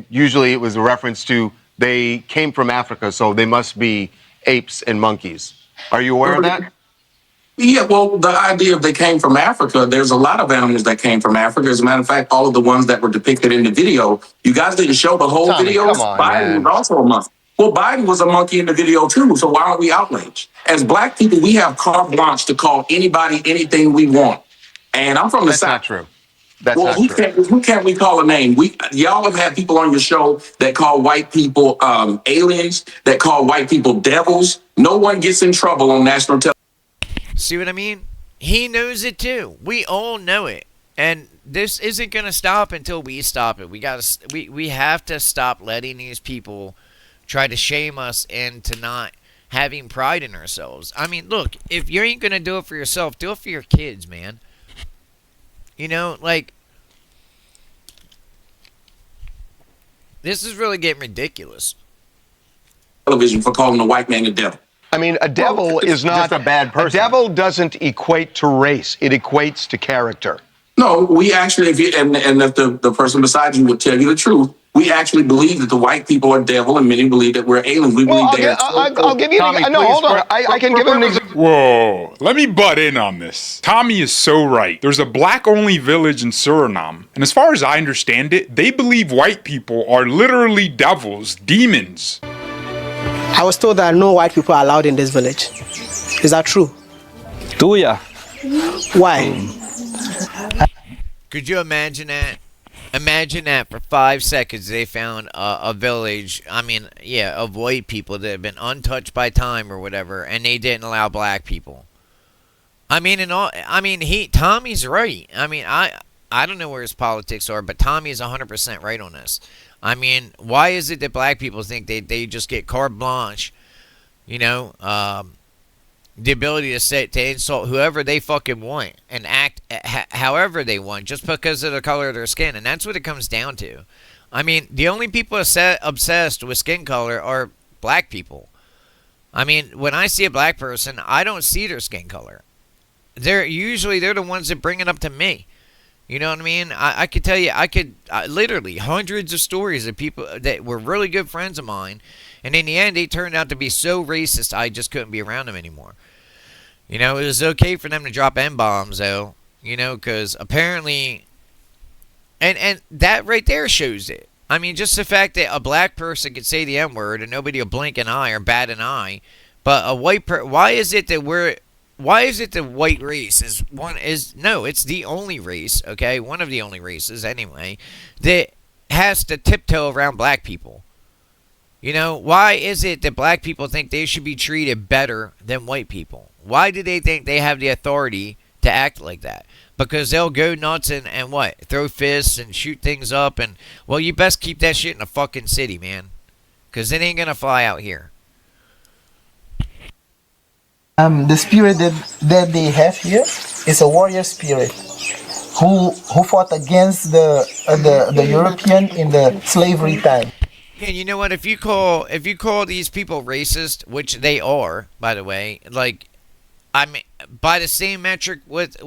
usually it was a reference to they came from Africa, so they must be apes and monkeys. Are you aware of that? Yeah, well, the idea of they came from Africa, there's a lot of animals that came from Africa. As a matter of fact, all of the ones that were depicted in the video, you guys didn't show the whole Tommy, video. come on, Biden man. was also a monkey. Well, Biden was a monkey in the video too, so why aren't we outraged? As black people, we have carte blanche to call anybody anything we want. And I'm from the That's South. not true. That's Well, not who true. can't we call a name? Y'all have had people on your show that call white people aliens, that call white people devils. No one gets in trouble on national television. See what I mean? He knows it too. We all know it. And this isn't going to stop until we stop it. We have to stop letting these people try to shame us into not having pride in ourselves. I mean, look, if you ain't going to do it for yourself, do it for your kids, man. You know, like, this is really getting ridiculous. Television for calling a white man a devil. I mean, a devil is not just a bad person. A devil doesn't equate to race. It equates to character. No, we actually, if the person beside you would tell you the truth, we actually believe that the white people are devil, and many believe that we're aliens. We Well, believe I'll give you Tommy, no, please, hold on. I can give him an example. Whoa, let me butt in on this. Tommy is so right. There's a black-only village in Suriname, and as far as I understand it, they believe white people are literally devils, demons. I was told that no white people are allowed in this village. Is that true? Do ya? Why? Could you imagine that? Imagine that for 5 seconds they found a village, of white people that have been untouched by time or whatever, and they didn't allow black people. Tommy's right. I don't know where his politics are, but Tommy is 100% right on this. I mean, why is it that black people think they just get carte blanche, the ability to insult whoever they fucking want and act however they want just because of the color of their skin? And that's what it comes down to. I mean, the only people obsessed with skin color are black people. I mean, when I see a black person, I don't see their skin color. They're the ones that bring it up to me. You know what I mean? I could tell you, literally hundreds of stories of people that were really good friends of mine, and in the end, they turned out to be so racist, I just couldn't be around them anymore. It was okay for them to drop N-bombs, though, because apparently, and that right there shows it. I mean, just the fact that a black person could say the N-word and nobody will blink an eye or bat an eye, but a white person, why is it the white race it's the only race, okay? One of the only races, anyway, that has to tiptoe around black people. Why is it that black people think they should be treated better than white people? Why do they think they have the authority to act like that? Because they'll go nuts and what? Throw fists and shoot things up and, well, you best keep that shit in the fucking city, man. Because it ain't gonna fly out here. The spirit that they have here is a warrior spirit who fought against the European in the slavery time. And you know what? If you call these people racist, which they are, by the way, by the same metric with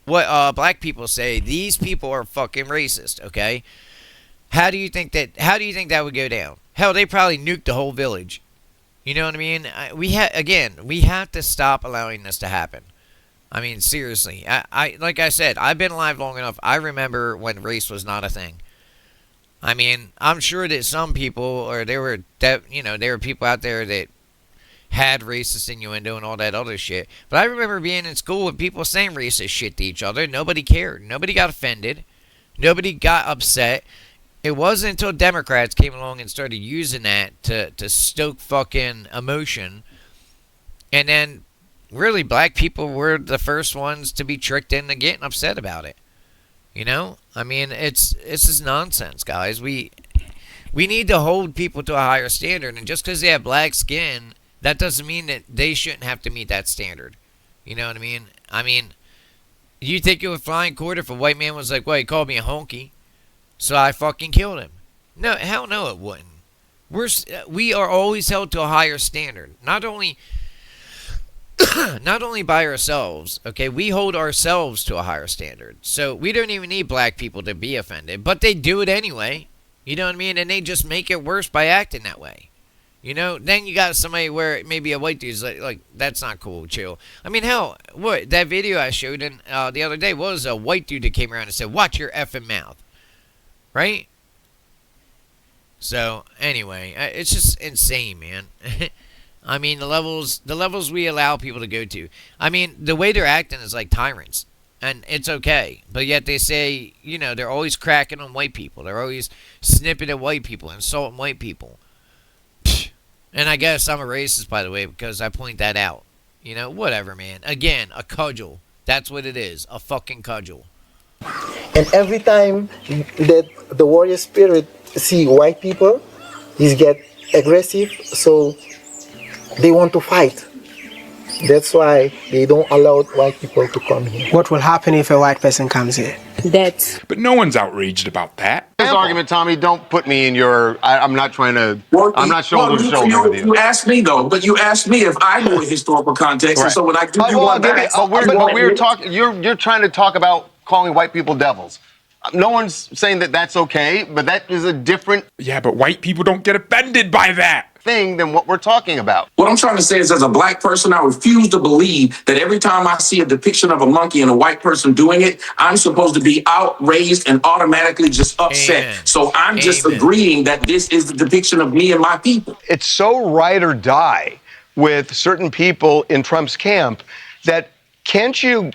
what black people say, these people are fucking racist. Okay, how do you think that would go down? Hell, they probably nuked the whole village. You know what I mean? We have to stop allowing this to happen. I mean, seriously. I like I said, I've been alive long enough. I remember when race was not a thing. I mean, I'm sure that some people, or there were people out there that had racist innuendo and all that other shit. But I remember being in school with people saying racist shit to each other. Nobody cared. Nobody got offended. Nobody got upset. It wasn't until Democrats came along and started using that to stoke fucking emotion. And then, really, black people were the first ones to be tricked into getting upset about it. You know? I mean, it's just nonsense, guys. We need to hold people to a higher standard. And just because they have black skin, that doesn't mean that they shouldn't have to meet that standard. You know what I mean? I mean, you think it would fly in court if a white man was like, well, he called me a honky, so I fucking killed him? No, hell no, it wouldn't. We are always held to a higher standard. Not only by ourselves, okay? We hold ourselves to a higher standard. So we don't even need black people to be offended, but they do it anyway. You know what I mean? And they just make it worse by acting that way. You know, then you got somebody where maybe a white dude's like that's not cool, chill. I mean, hell, what that video I showed in the other day was a white dude that came around and said, "Watch your effing mouth," right? So anyway, it's just insane, man. I mean, the levels we allow people to go to. I mean, the way they're acting is like tyrants, and it's okay. But yet they say, you know, they're always cracking on white people. They're always snipping at white people, insulting white people. And I guess I'm a racist, by the way, because I point that out. You know, whatever, man. Again, a cudgel. That's what it is. A fucking cudgel. And every time that the warrior spirit see white people, he get aggressive, so they want to fight. That's why they don't allow white people to come here. What will happen if a white person comes here? That. But no one's outraged about that. This argument, Tommy, don't put me in your. I'm not trying to. I'm not shoulder to shoulder with you. You asked me though, but you asked me if I knew a historical context, and so when I give you one back, we're talking. You're trying to talk about calling white people devils. No one's saying that that's okay, but that is a different Yeah, but white people don't get offended by that. thing than what we're talking about. what I'm trying to say is, as a black person, I refuse to believe that every time I see a depiction of a monkey and a white person doing it, I'm supposed to be outraged and automatically just upset. Amen. So I'm just Amen. agreeing that this is the depiction of me and my people. It's so ride or die with certain people in Trump's camp that can't you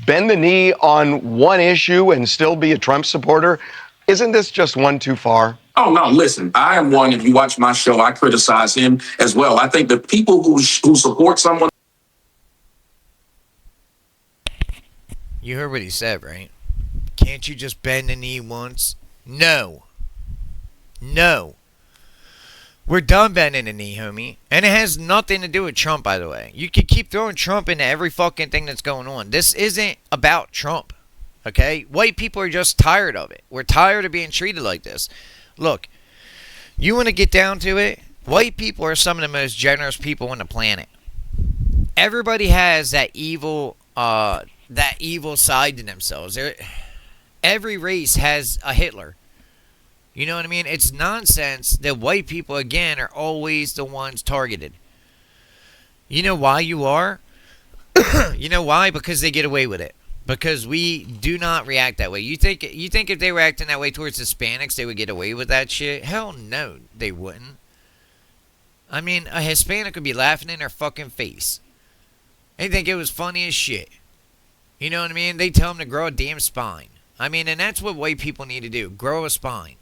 bend the knee on one issue and still be a Trump supporter? Isn't this just one too far? Oh, no, listen, I am one, if you watch my show, I criticize him as well. I think the people who support someone. You heard what he said, right? Can't you just bend the knee once? No. No. We're done bending the knee, homie. And it has nothing to do with Trump, by the way. You can keep throwing Trump into every fucking thing that's going on. This isn't about Trump, okay? White people are just tired of it. We're tired of being treated like this. Look, you want to get down to it? White people are some of the most generous people on the planet. Everybody has that evil side to themselves. Every race has a Hitler. You know what I mean? It's nonsense that white people, again, are always the ones targeted. You know why you are? You know why? Because they get away with it. Because we do not react that way. You think if they were acting that way towards Hispanics, they would get away with that shit? Hell no, they wouldn't. I mean, a Hispanic would be laughing in their fucking face. They think it was funny as shit. You know what I mean? They tell them to grow a damn spine. I mean, and that's what white people need to do. Grow a spine.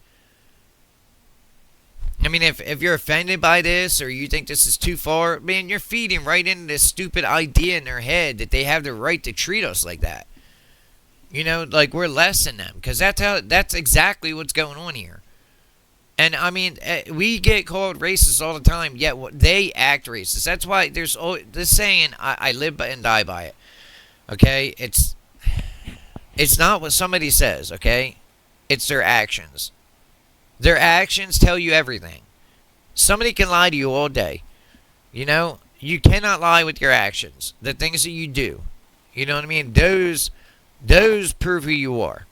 I mean, if you're offended by this or you think this is too far, man, you're feeding right into this stupid idea in their head that they have the right to treat us like that. You know, like we're less than them, because that's exactly what's going on here. And I mean, we get called racist all the time, yet they act racist. That's why there's this saying, I live by and die by it. Okay, it's not what somebody says. Okay, it's their actions. Their actions tell you everything. Somebody can lie to you all day. You know, you cannot lie with your actions. The things that you do. You know what I mean? Those prove who you are.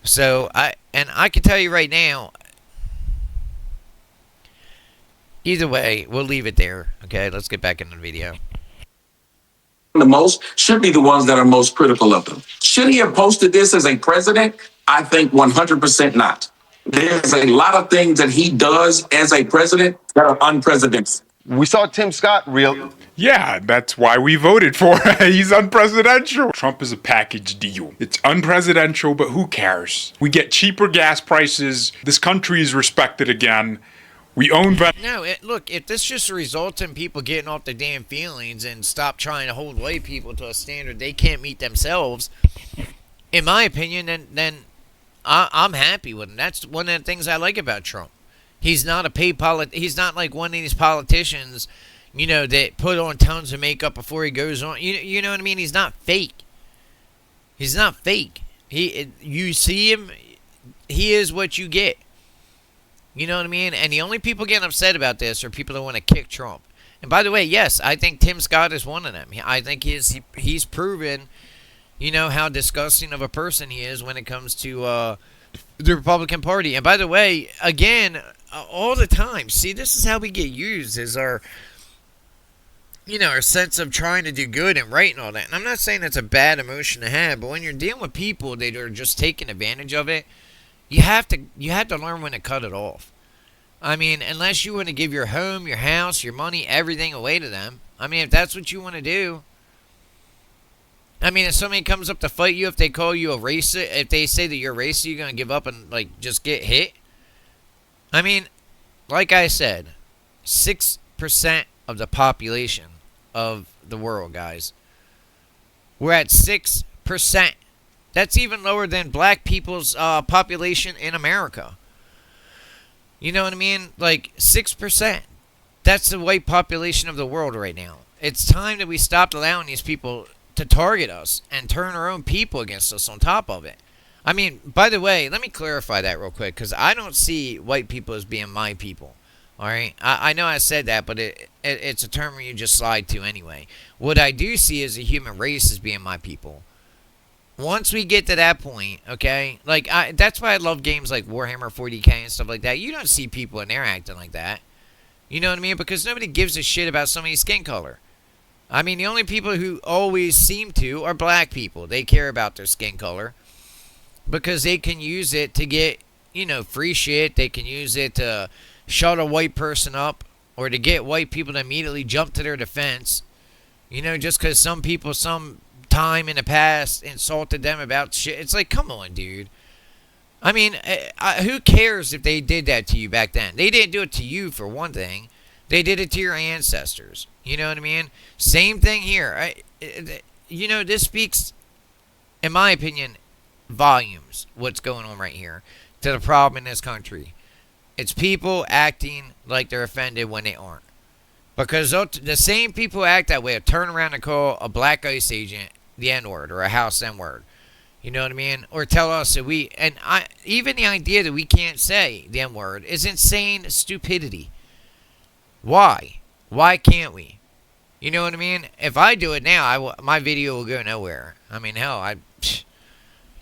So, I can tell you right now, either way, we'll leave it there. Okay, let's get back into the video. the most should be the ones that are most critical of them. Should he have posted this as a president? I think 100% not. There's a lot of things that he does as a president that are unprecedented. We saw Tim Scott real. Yeah, that's why we voted for him. He's unpresidential. Trump is a package deal. It's unpresidential, but who cares? We get cheaper gas prices. This country is respected again. We own No, look, if this just results in people getting off their damn feelings and stop trying to hold white people to a standard they can't meet themselves, in my opinion, then I'm happy with him. That's one of the things I like about Trump. He's not he's not like one of these politicians, that put on tons of makeup before he goes on. You know what I mean? He's not fake. He's not fake. You see him, he is what you get. You know what I mean? And the only people getting upset about this are people that want to kick Trump. And by the way, yes, I think Tim Scott is one of them. I think he's proven, how disgusting of a person he is when it comes to the Republican Party. And by the way, again, all the time, see, this is how we get used, is our sense of trying to do good and right and all that. And I'm not saying that's a bad emotion to have, but when you're dealing with people that are just taking advantage of it, you have to learn when to cut it off. I mean, unless you want to give your home, your house, your money, everything away to them. I mean, if that's what you want to do. I mean, if somebody comes up to fight you, if they call you a racist, if they say that you're racist, you're going to give up and, just get hit? I mean, like I said, 6% of the population of the world, guys. We're at 6%. That's even lower than black people's population in America. You know what I mean? 6%. That's the white population of the world right now. It's time that we stopped allowing these people to target us and turn our own people against us on top of it. I mean, by the way, let me clarify that real quick, because I don't see white people as being my people. All right? I know I said that, but it's a term you just slide to anyway. What I do see as a human race as being my people. Once we get to that point, okay, that's why I love games like Warhammer 40K and stuff like that. You don't see people in there acting like that. You know what I mean? Because nobody gives a shit about somebody's skin color. I mean, the only people who always seem to are black people. They care about their skin color because they can use it to get, free shit. They can use it to shut a white person up or to get white people to immediately jump to their defense. Just because some people, some time in the past insulted them about shit. It's like, come on, dude. I mean, who cares if they did that to you back then? They didn't do it to you, for one thing. They did it to your ancestors. You know what I mean? Same thing here. This speaks, in my opinion, volumes, what's going on right here, to the problem in this country. It's people acting like they're offended when they aren't. Because the same people who act that way turn around and call a black ICE agent the N-word or a House N-word. You know what I mean? Or tell us that even the idea that we can't say the N-word is insane stupidity. Why? Why can't we? You know what I mean? If I do it now, my video will go nowhere. I mean, hell, I'd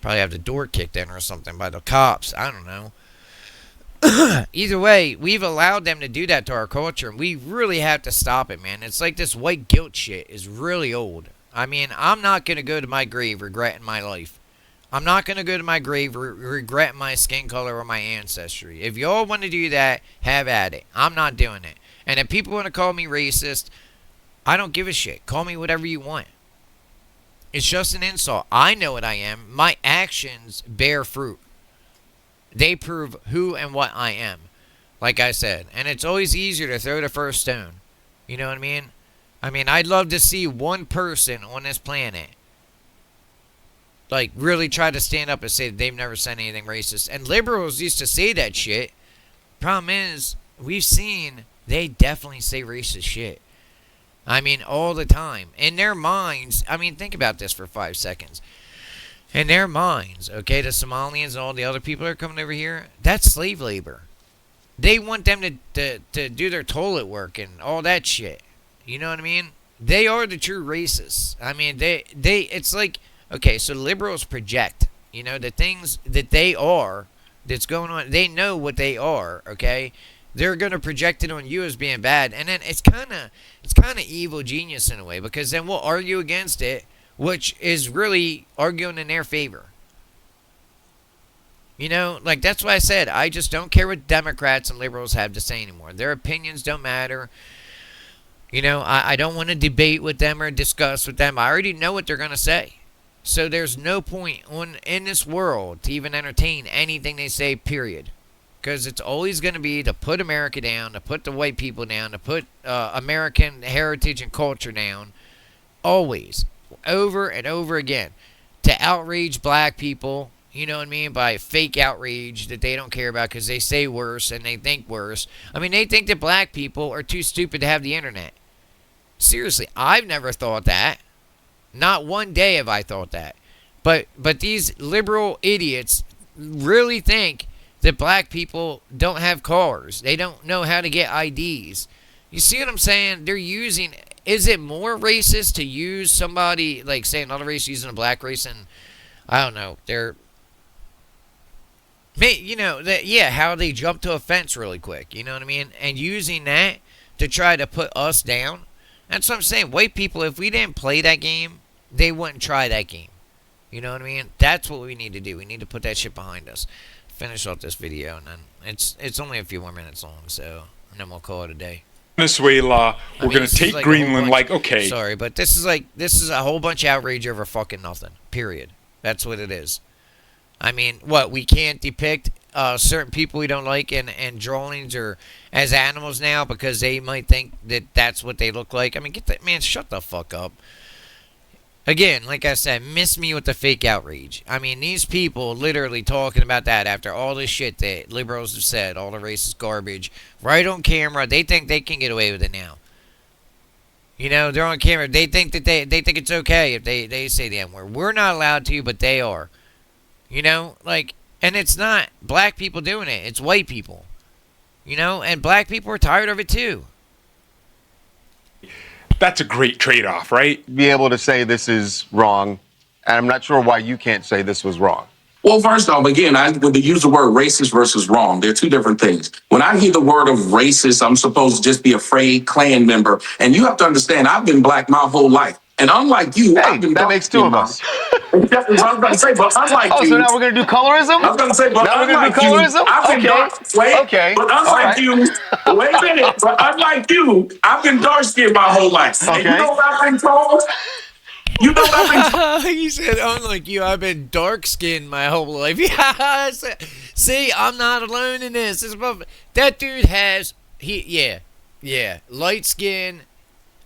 probably have the door kicked in or something by the cops. I don't know. Either way, we've allowed them to do that to our culture, and we really have to stop it, man. It's like this white guilt shit is really old. I mean, I'm not going to go to my grave regretting my life. I'm not going to go to my grave regretting my skin color or my ancestry. If y'all want to do that, have at it. I'm not doing it. And if people want to call me racist, I don't give a shit. Call me whatever you want. It's just an insult. I know what I am. My actions bear fruit. They prove who and what I am. Like I said. And it's always easier to throw the first stone. You know what I mean? I mean, I'd love to see one person on this planet really try to stand up and say that they've never said anything racist. And liberals used to say that shit. Problem is, we've seen they definitely say racist shit. I mean, all the time. In their minds, I mean, think about this for 5 seconds. In their minds, okay, the Somalians and all the other people that are coming over here, that's slave labor. They want them to do their toilet work and all that shit. You know what I mean? They are the true racists. I mean, it's like, okay, so liberals project, the things that they are, that's going on. They know what they are, okay? they're going to project it on you as being bad. And then it's kind of evil genius in a way, because then we'll argue against it, which is really arguing in their favor. You know, like, that's why I said I just don't care what Democrats and liberals have to say anymore. Their opinions don't matter. You know, I don't want to debate with them or discuss with them. I already know what they're going to say. So there's no point in this world to even entertain anything they say, period. Because it's always going to be to put America down, to put the white people down, to put American heritage and culture down. Always. Over and over again. To outrage black people, you know what I mean, by fake outrage that they don't care about because they say worse and they think worse. I mean, they think that black people are too stupid to have the internet. Seriously, I've never thought that. Not one day have I thought that. But these liberal idiots really think that black people don't have cars. They don't know how to get IDs. You see what I'm saying? They're using... Is it more racist to use somebody, like, say, another race using a black race, and, I don't know, they're... You know, how they jump to a fence really quick, you know what I mean? And using that to try to put us down. That's what I'm saying. White people, if we didn't play that game, they wouldn't try that game. You know what I mean? That's what we need to do. We need to put that shit behind us. Finish off this video, and then it's only a few more minutes long, so, and then we'll call it a day. Venezuela, we're going to take like Greenland, like, okay. Sorry, but this is a whole bunch of outrage over fucking nothing. Period. That's what it is. I mean, what, we can't depict certain people we don't like in drawings or as animals now because they might think that that's what they look like? I mean, shut the fuck up. Again, like I said, miss me with the fake outrage. I mean, these people literally talking about that after all this shit that liberals have said, all the racist garbage, right on camera. They think they can get away with it now. You know, they're on camera. They think that they think it's okay if they say the N-word. We're not allowed to, but they are. You know, like, and it's not black people doing it. It's white people. You know, and black people are tired of it too. That's a great trade-off, right? Be able to say this is wrong, and I'm not sure why you can't say this was wrong. Well, first off, again, when they use the word racist versus wrong, they're two different things. When I hear the word of racist, I'm supposed to just be a afraid Klan member. And you have to understand, I've been black my whole life. And unlike you, I've been that makes two of us. That's what I was going to say, but unlike you. So now we're going to do colorism? I was going to say, but now we're going to do colorism? I've been dark. But unlike you, wait a minute. But unlike you, I've been dark skinned my whole life. Okay. And you know what I've been told? You know what I've been He said, unlike you, I've been dark-skinned my whole life. Yeah, see, I'm not alone in this. That dude has, light skin.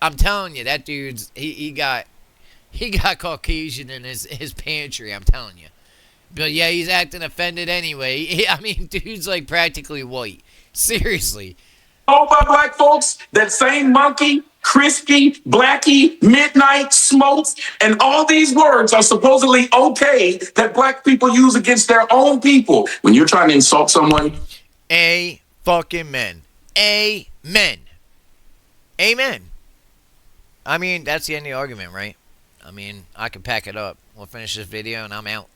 I'm telling you, that dude's, he got Caucasian in his pantry, I'm telling you. But yeah, he's acting offended anyway. I mean, dude's like practically white. Seriously. all by black folks, that same monkey, crispy, blackie, midnight, smoke, and all these words are supposedly okay that black people use against their own people. When you're trying to insult someone. Fucking Amen. Amen. I mean, that's the end of the argument, right? I mean, I can pack it up. We'll finish this video and I'm out.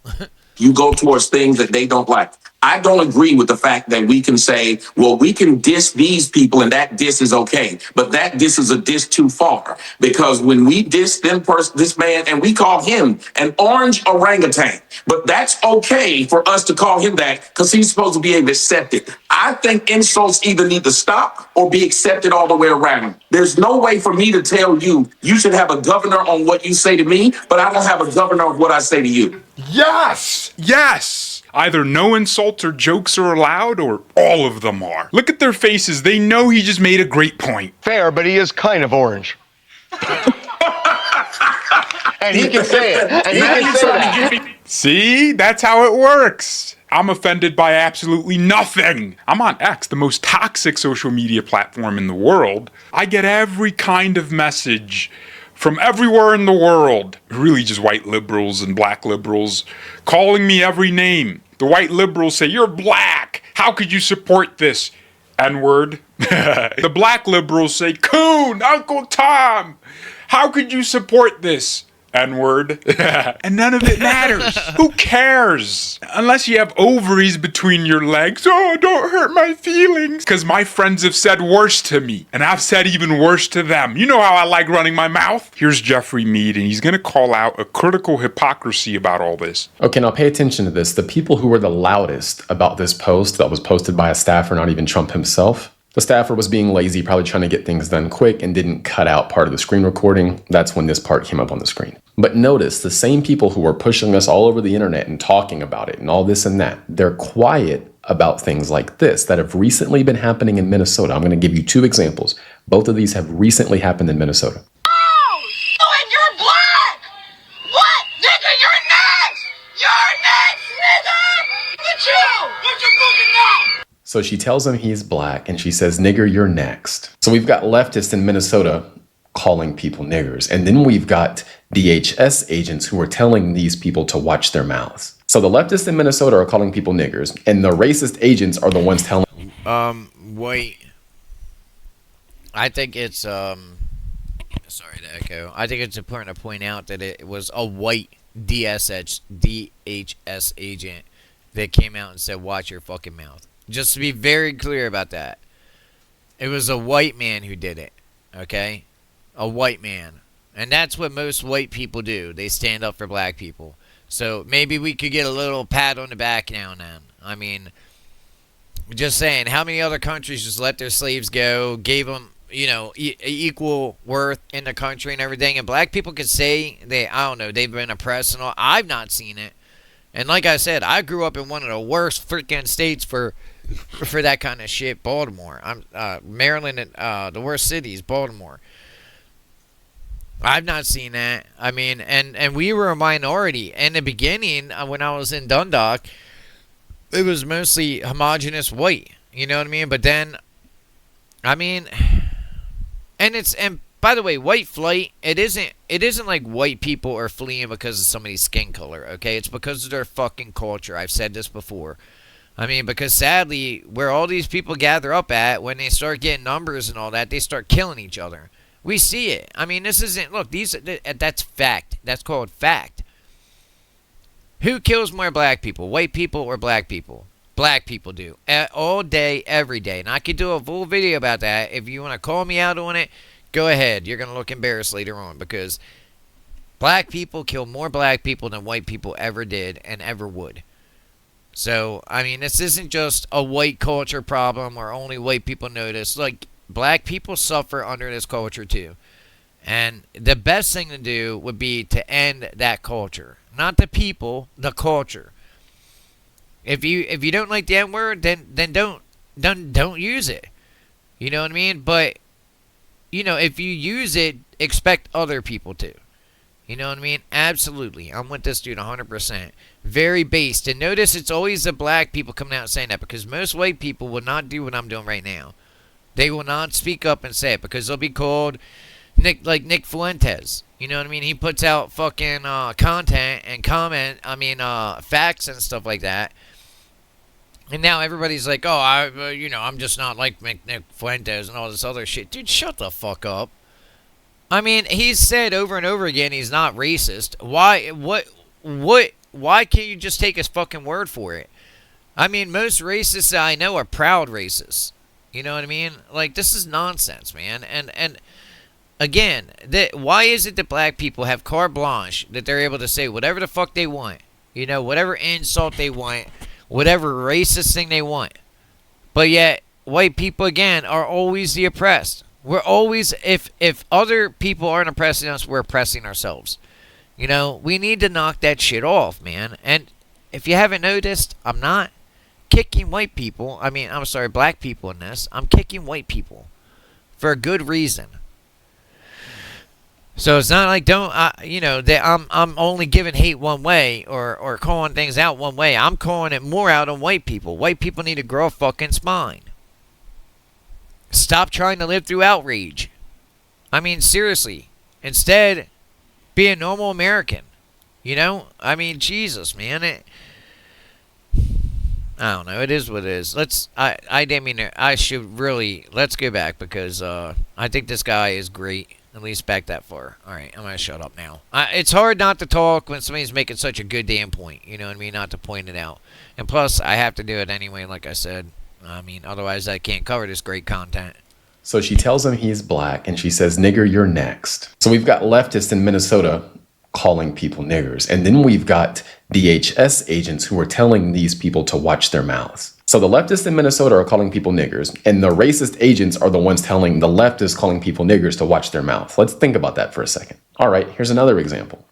You go towards things that they don't like. I don't agree with the fact that we can say, well, we can diss these people and that diss is okay. But that diss is a diss too far. Because when we diss this man, and we call him an orange orangutan, but that's okay for us to call him that because he's supposed to be able to accept it. I think insults either need to stop or be accepted all the way around. There's no way for me to tell you, you should have a governor on what you say to me, but I don't have a governor of what I say to you. Yes! Yes! Either no insults or jokes are allowed, or all of them are. Look at their faces. They know he just made a great point. Fair, but he is kind of orange. And he can say it. And he can say that. See? That's how it works. I'm offended by absolutely nothing. I'm on X, the most toxic social media platform in the world. I get every kind of message from everywhere in the world. Really just white liberals and black liberals calling me every name. The white liberals say, "You're black. How could you support this?" N-word. The black liberals say, "Coon, Uncle Tom, how could you support this?" N-word. And none of it matters. Who cares? Unless you have ovaries between your legs. Oh, don't hurt my feelings. Because my friends have said worse to me. And I've said even worse to them. You know how I like running my mouth? Here's Jeffrey Mead, and he's going to call out a critical hypocrisy about all this. Okay, now pay attention to this. The people who were the loudest about this post that was posted by a staffer, not even Trump himself, the staffer was being lazy, probably trying to get things done quick and didn't cut out part of the screen recording. That's when this part came up on the screen. But notice the same people who were pushing this all over the internet and talking about it and all this and that, they're quiet about things like this that have recently been happening in Minnesota. I'm going to give you 2 examples. Both of these have recently happened in Minnesota. Oh, and you're black! What? Nigga, you're next! You're next, nigga! Look at you! What's your fucking mouth? So she tells him he's black and she says, nigger, you're next. So we've got leftists in Minnesota calling people niggers. And then we've got DHS agents who are telling these people to watch their mouths. So the leftists in Minnesota are calling people niggers and the racist agents are the ones telling. Wait. I think it's, sorry to echo. I think it's important to point out that it was a white DHS agent that came out and said, watch your fucking mouth. Just to be very clear about that. It was a white man who did it. Okay? A white man. And that's what most white people do. They stand up for black people. So maybe we could get a little pat on the back now and then. I mean, just saying, how many other countries just let their slaves go, gave them, you know, equal worth in the country and everything, and black people could say they've been oppressed and all. I've not seen it. And like I said, I grew up in one of the worst freaking states for that kind of shit, Baltimore. Maryland, the worst city is Baltimore. I've not seen that. I mean, and we were a minority. In the beginning, when I was in Dundalk, it was mostly homogenous white. You know what I mean? But then, I mean, and by the way, white flight, it isn't like white people are fleeing because of somebody's skin color, okay? It's because of their fucking culture. I've said this before. I mean, because sadly, where all these people gather up at, when they start getting numbers and all that, they start killing each other. We see it. I mean, this isn't, look, that's fact. That's called fact. Who kills more black people, white people or black people? Black people do. All day, every day. And I could do a full video about that. If you want to call me out on it, go ahead. You're going to look embarrassed later on because black people kill more black people than white people ever did and ever would. So, I mean, this isn't just a white culture problem or only white people notice. Like, black people suffer under this culture too. And the best thing to do would be to end that culture. Not the people, the culture. If you don't like the N-word, then don't use it. You know what I mean? But you know, if you use it, expect other people to. You know what I mean? Absolutely. I'm with this dude 100%. Very based. And notice it's always the black people coming out and saying that because most white people will not do what I'm doing right now. They will not speak up and say it because they'll be called Nick Fuentes. You know what I mean? He puts out fucking content and facts and stuff like that. And now everybody's like, oh, I'm just not like Nick Fuentes and all this other shit. Dude, shut the fuck up. I mean, he's said over and over again he's not racist. Why can't you just take his fucking word for it? I mean, most racists that I know are proud racists. You know what I mean? Like, this is nonsense, man. And again, why is it that black people have carte blanche that they're able to say whatever the fuck they want? You know, whatever insult they want, whatever racist thing they want. But yet, white people, again, are always the oppressed. We're always, if other people aren't oppressing us, we're oppressing ourselves. You know, we need to knock that shit off, man. And if you haven't noticed, I'm not kicking white people. Black people in this. I'm kicking white people for a good reason. So it's not like I'm only giving hate one way or calling things out one way. I'm calling it more out on white people. White people need to grow a fucking spine. Stop trying to live through outrage. I mean, seriously. Instead, be a normal American. You know? I mean, Jesus, man. I don't know. It is what it is. Let's go back because I think this guy is great. At least back that far. All right, I'm gonna shut up now. It's hard not to talk when somebody's making such a good damn point. You know what I mean? Not to point it out. And plus, I have to do it anyway. Like I said. I mean, otherwise I can't cover this great content. So she tells him he's black, and she says, "Nigger, you're next." So we've got leftists in Minnesota calling people niggers, and then we've got DHS agents who are telling these people to watch their mouths. So the leftists in Minnesota are calling people niggers, and the racist agents are the ones telling the leftists calling people niggers to watch their mouth. Let's think about that for a second. All right, here's another example.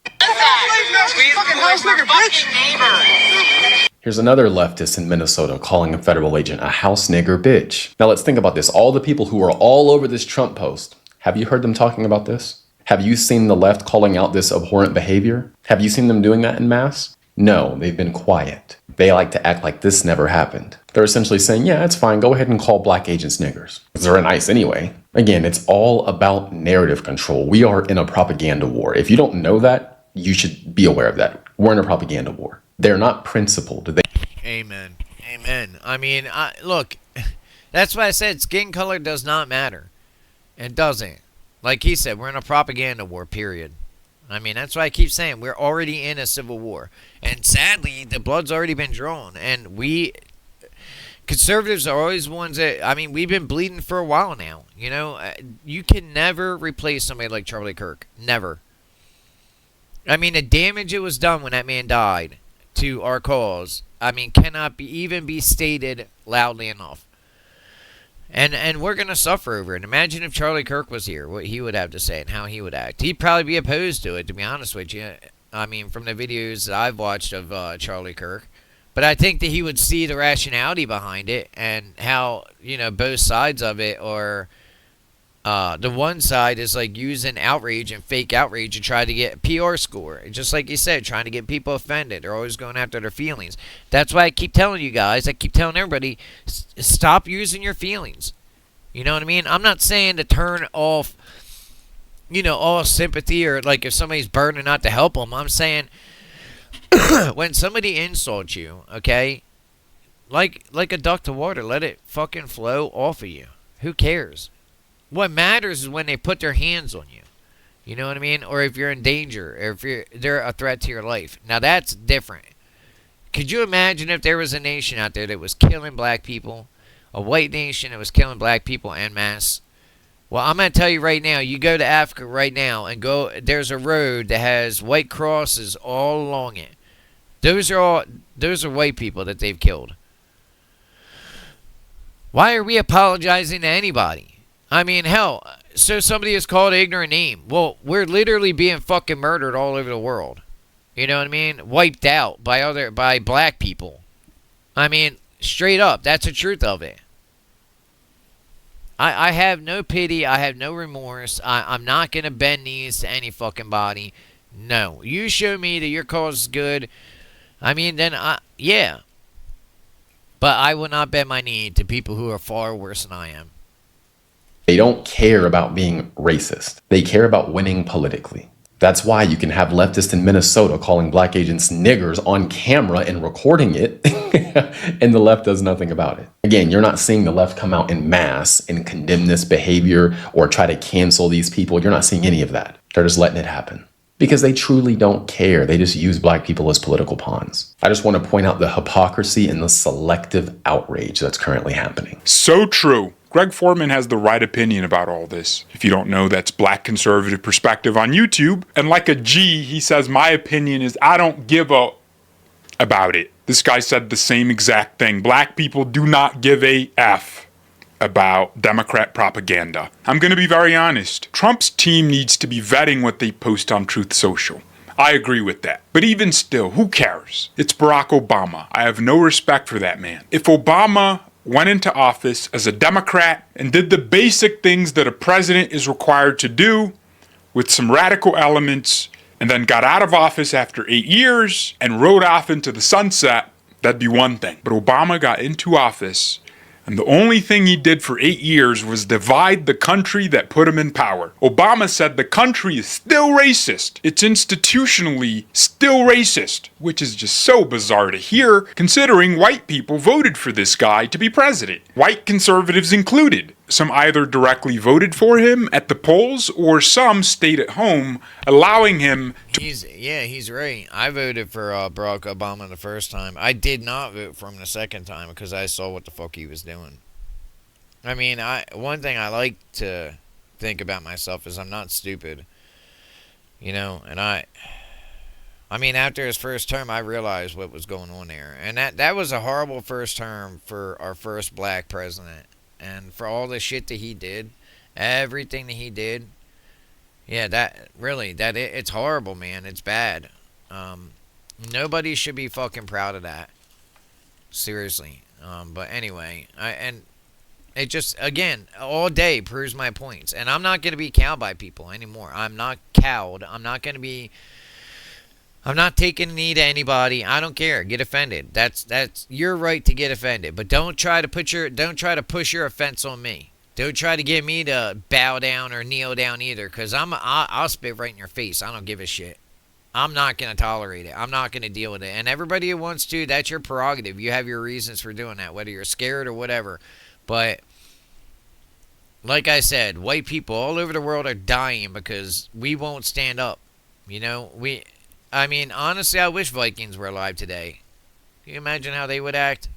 Here's another leftist in Minnesota calling a federal agent a house nigger bitch. Now let's think about this. All the people who are all over this Trump post, have you heard them talking about this? Have you seen the left calling out this abhorrent behavior? Have you seen them doing that en masse? No, they've been quiet. They like to act like this never happened. They're essentially saying, yeah, it's fine. Go ahead and call black agents niggers. Because they're nice anyway. Again, it's all about narrative control. We are in a propaganda war. If you don't know that, you should be aware of that. We're in a propaganda war. They're not principled. Amen. Amen. I mean, look, that's why I said skin color does not matter. It doesn't. Like he said, we're in a propaganda war, period. I mean, that's why I keep saying we're already in a civil war. And sadly, the blood's already been drawn. And conservatives are always ones that, I mean, we've been bleeding for a while now. You know, you can never replace somebody like Charlie Kirk. Never. I mean, the damage it was done when that man died to our cause, I mean, cannot even be stated loudly enough. And we're going to suffer over it. Imagine if Charlie Kirk was here, what he would have to say and how he would act. He'd probably be opposed to it, to be honest with you. I mean, from the videos that I've watched of Charlie Kirk. But I think that he would see the rationality behind it and how, you know, both sides of it are... the one side is like using outrage and fake outrage to try to get a PR score. Just like you said, trying to get people offended. They're always going after their feelings. That's why I keep telling you guys, I keep telling everybody, stop using your feelings. You know what I mean? I'm not saying to turn off, you know, all sympathy or like if somebody's burning not to help them. I'm saying when somebody insults you, okay, like a duck to water, let it fucking flow off of you. Who cares? What matters is when they put their hands on you. You know what I mean? Or if you're in danger, or if they're a threat to your life. Now that's different. Could you imagine if there was a nation out there that was killing black people? A white nation that was killing black people en masse? Well, I'm going to tell you right now, you go to Africa right now and there's a road that has white crosses all along it. Those are white people that they've killed. Why are we apologizing to anybody? I mean, hell, so somebody is called ignorant name. Well, we're literally being fucking murdered all over the world. You know what I mean? Wiped out by black people. I mean, straight up, that's the truth of it. I have no pity. I have no remorse. I'm not going to bend knees to any fucking body. No. You show me that your cause is good. I mean, then, yeah. But I will not bend my knee to people who are far worse than I am. They don't care about being racist. They care about winning politically. That's why you can have leftists in Minnesota calling black agents niggers on camera and recording it, and the left does nothing about it. Again, you're not seeing the left come out in mass and condemn this behavior or try to cancel these people. You're not seeing any of that. They're just letting it happen. Because they truly don't care. They just use black people as political pawns. I just want to point out the hypocrisy and the selective outrage that's currently happening. So true. Greg Foreman has the right opinion about all this. If you don't know, that's Black Conservative Perspective on YouTube. And like a G, he says, my opinion is I don't give a about it. This guy said the same exact thing. Black people do not give a F about Democrat propaganda. I'm going to be very honest. Trump's team needs to be vetting what they post on Truth Social. I agree with that. But even still, who cares? It's Barack Obama. I have no respect for that man. If Obama went into office as a Democrat and did the basic things that a president is required to do with some radical elements and then got out of office after 8 years and rode off into the sunset, that'd be one thing. But Obama got into office and the only thing he did for 8 years was divide the country that put him in power. Obama said the country is still racist. It's institutionally still racist, which is just so bizarre to hear, considering white people voted for this guy to be president. White conservatives included. Some either directly voted for him at the polls, or some stayed at home, allowing him to. He's right. I voted for Barack Obama the first time. I did not vote for him the second time because I saw what the fuck he was doing. I mean, one thing I like to think about myself is I'm not stupid. You know, and I mean, after his first term, I realized what was going on there. And that was a horrible first term for our first black president. And for all the shit that he did, everything that he did, yeah, it's horrible, man. It's bad. Nobody should be fucking proud of that. Seriously. But anyway, it just, again, all day proves my points. And I'm not going to be cowed by people anymore. I'm not cowed. I'm not taking a knee to anybody. I don't care. Get offended. That's your right to get offended. But don't try to push your offense on me. Don't try to get me to bow down or kneel down either, because I'll spit right in your face. I don't give a shit. I'm not going to tolerate it. I'm not going to deal with it. And everybody who wants to, that's your prerogative. You have your reasons for doing that, whether you're scared or whatever. But like I said, white people all over the world are dying because we won't stand up. You know, I mean, honestly, I wish Vikings were alive today. Can you imagine how they would act?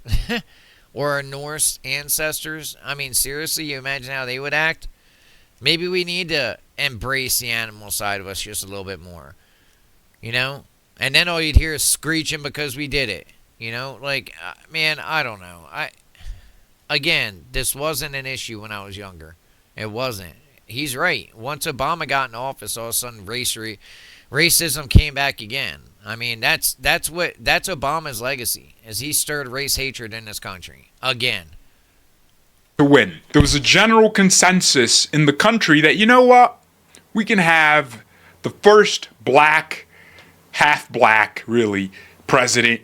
Or our Norse ancestors? I mean, seriously, you imagine how they would act? Maybe we need to embrace the animal side of us just a little bit more. You know? And then all you'd hear is screeching because we did it. You know? Like, man, I don't know. Again, this wasn't an issue when I was younger. It wasn't. He's right. Once Obama got in office, all of a sudden racism came back again. I mean, that's Obama's legacy, is he stirred race hatred in this country again. To win. There was a general consensus in the country that, you know what, we can have the first black, half black, really, president.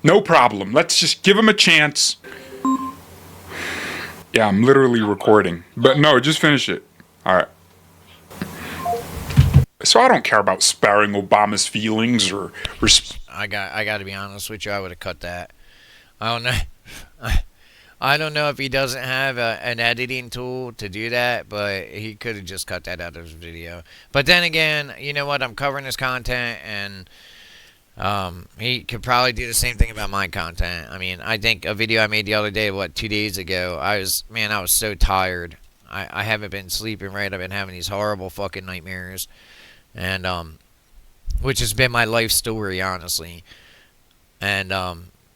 No problem. Let's just give him a chance. Yeah, I'm literally recording. But no, just finish it. All right. So I don't care about sparing Obama's feelings or I got to be honest with you. I would have cut that. I don't know. I don't know if he doesn't have an editing tool to do that, but he could have just cut that out of his video. But then again, you know what? I'm covering his content, and he could probably do the same thing about my content. I mean, I think a video I made the other day, 2 days ago, I was so tired. I haven't been sleeping right. I've been having these horrible fucking nightmares. And, which has been my life story, honestly. And,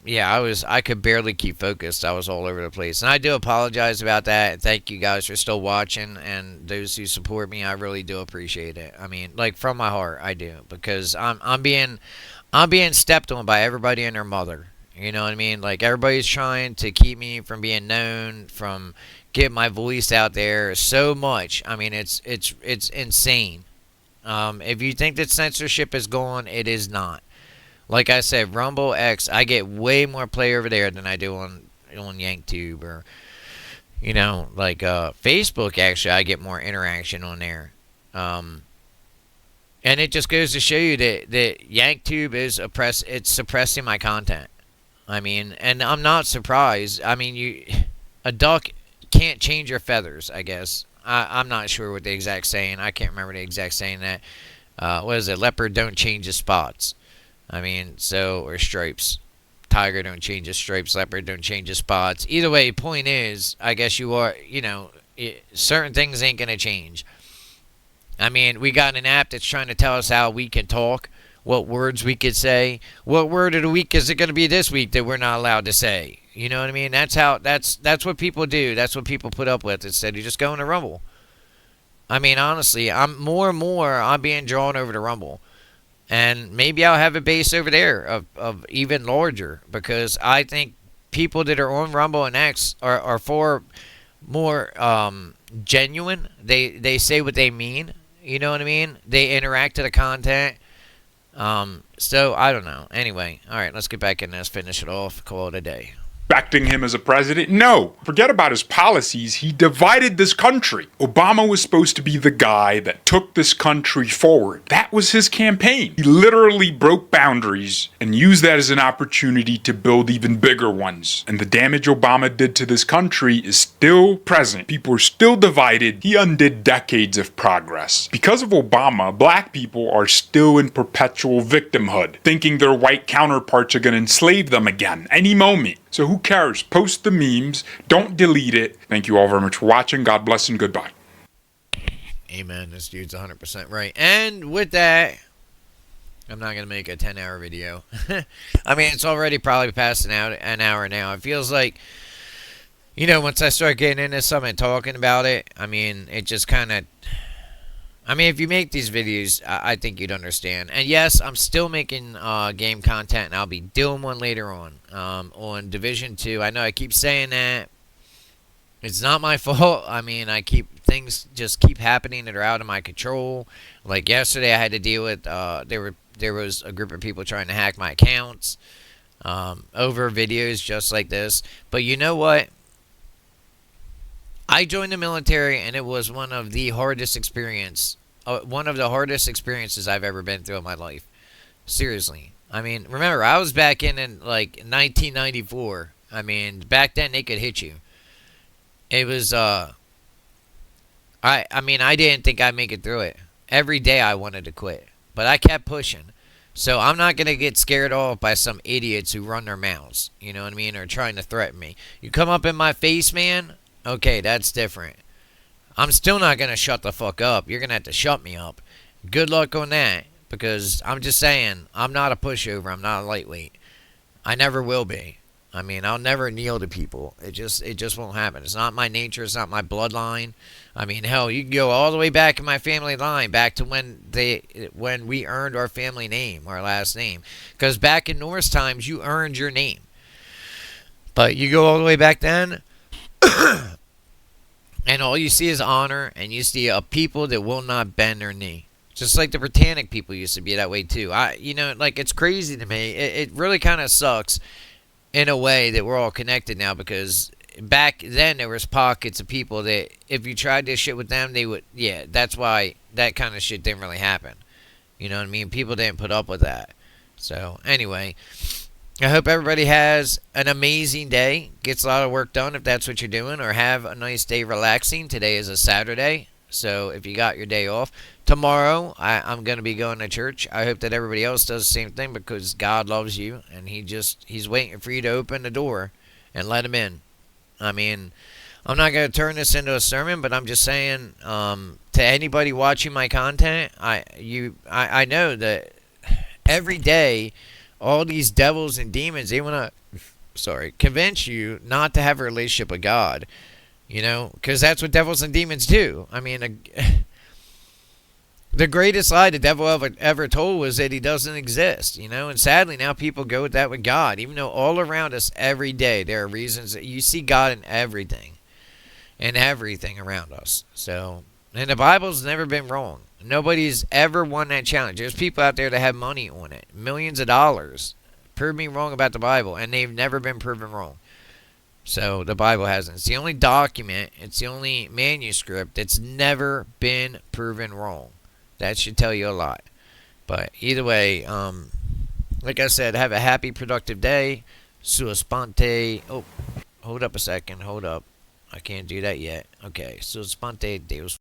yeah, I could barely keep focused. I was all over the place. And I do apologize about that. And thank you guys for still watching. And those who support me, I really do appreciate it. I mean, like, from my heart, I do. Because I'm being stepped on by everybody and their mother. You know what I mean? Like, everybody's trying to keep me from being known, from getting my voice out there so much. I mean, it's insane. If you think that censorship is gone, it is not. Like I said, Rumble X, I get way more play over there than I do on YankTube, or, you know, like Facebook. Actually, I get more interaction on there. And it just goes to show you that YankTube is it's suppressing my content. I mean, and I'm not surprised. I mean, a duck can't change your feathers, I guess. I'm not sure what the exact saying. I can't remember the exact saying that. What is it? Leopard don't change his spots. I mean, or stripes. Tiger don't change his stripes. Leopard don't change his spots. Either way, point is, I guess you are, you know, certain things ain't going to change. I mean, we got an app that's trying to tell us how we can talk, what words we could say. What word of the week is it going to be this week that we're not allowed to say? You know what I mean? That's what people do. That's what people put up with instead of just going to Rumble. I mean, honestly, I'm being drawn over to Rumble. And maybe I'll have a base over there of even larger, because I think people that are on Rumble and X are far more genuine. They say what they mean. You know what I mean? They interact to the content. So, I don't know. Anyway, all right, let's get back in this, finish it off, call it a day. respecting him as a president. No, forget about his policies. He divided this country. Obama was supposed to be the guy that took this country forward. That was his campaign. He literally broke boundaries and used that as an opportunity to build even bigger ones. And the damage Obama did to this country is still present. People are still divided. He undid decades of progress. Because of Obama, black people are still in perpetual victimhood, thinking their white counterparts are going to enslave them again any moment. So who cares? Post the memes. Don't delete it. Thank you all very much for watching. God bless and goodbye. Amen. This dude's 100% right. And with that, I'm not going to make a 10-hour video. I mean, it's already probably past an hour now. It feels like, you know, once I start getting into something and talking about it, I mean, it just kind of... I mean, if you make these videos, I think you'd understand. And yes, I'm still making game content, and I'll be doing one later on Division 2. I know I keep saying that. It's not my fault. I mean, things just keep happening that are out of my control. Like yesterday, I had to deal with, there was a group of people trying to hack my accounts over videos just like this. But you know what? I joined the military, and it was one of the hardest experiences I've ever been through in my life. Seriously. I mean, remember, I was back in like 1994. I mean, back then they could hit you. It was, I mean, I didn't think I'd make it through it. Every day I wanted to quit, but I kept pushing. So I'm not going to get scared off by some idiots who run their mouths, you know what I mean, or trying to threaten me. You come up in my face, man, okay, that's different. I'm still not going to shut the fuck up. You're going to have to shut me up. Good luck on that, because I'm just saying, I'm not a pushover. I'm not a lightweight. I never will be. I mean, I'll never kneel to people. It just won't happen. It's not my nature. It's not my bloodline. I mean, hell, you can go all the way back in my family line, back to when we earned our family name, our last name. Because back in Norse times, you earned your name. But you go all the way back then, and all you see is honor, and you see a people that will not bend their knee. Just like the Britannic people used to be that way too. You know, like, it's crazy to me. It really kind of sucks in a way that we're all connected now, because back then there was pockets of people that if you tried this shit with them, they would, yeah, that's why that kind of shit didn't really happen. You know what I mean? People didn't put up with that. So, anyway, I hope everybody has an amazing day, gets a lot of work done if that's what you're doing, or have a nice day relaxing. Today is a Saturday, so if you got your day off. Tomorrow, I'm going to be going to church. I hope that everybody else does the same thing, because God loves you, and He's waiting for you to open the door and let Him in. I mean, I'm not going to turn this into a sermon, but I'm just saying, to anybody watching my content, I know that every day, all these devils and demons, they want to, convince you not to have a relationship with God. You know, because that's what devils and demons do. I mean, the greatest lie the devil ever told was that He doesn't exist, you know, and sadly now people go with that with God, even though all around us every day there are reasons that you see God in everything around us. So, and the Bible's never been wrong. Nobody's ever won that challenge. There's people out there that have money on it, millions of dollars. Prove me wrong about the Bible, and they've never been proven wrong. So the Bible hasn't. It's the only document, it's the only manuscript that's never been proven wrong. That should tell you a lot. But either way, like I said, have a happy, productive day. Sua sponte. Oh, hold up a second. Hold up. I can't do that yet. Okay. Sua sponte Deus.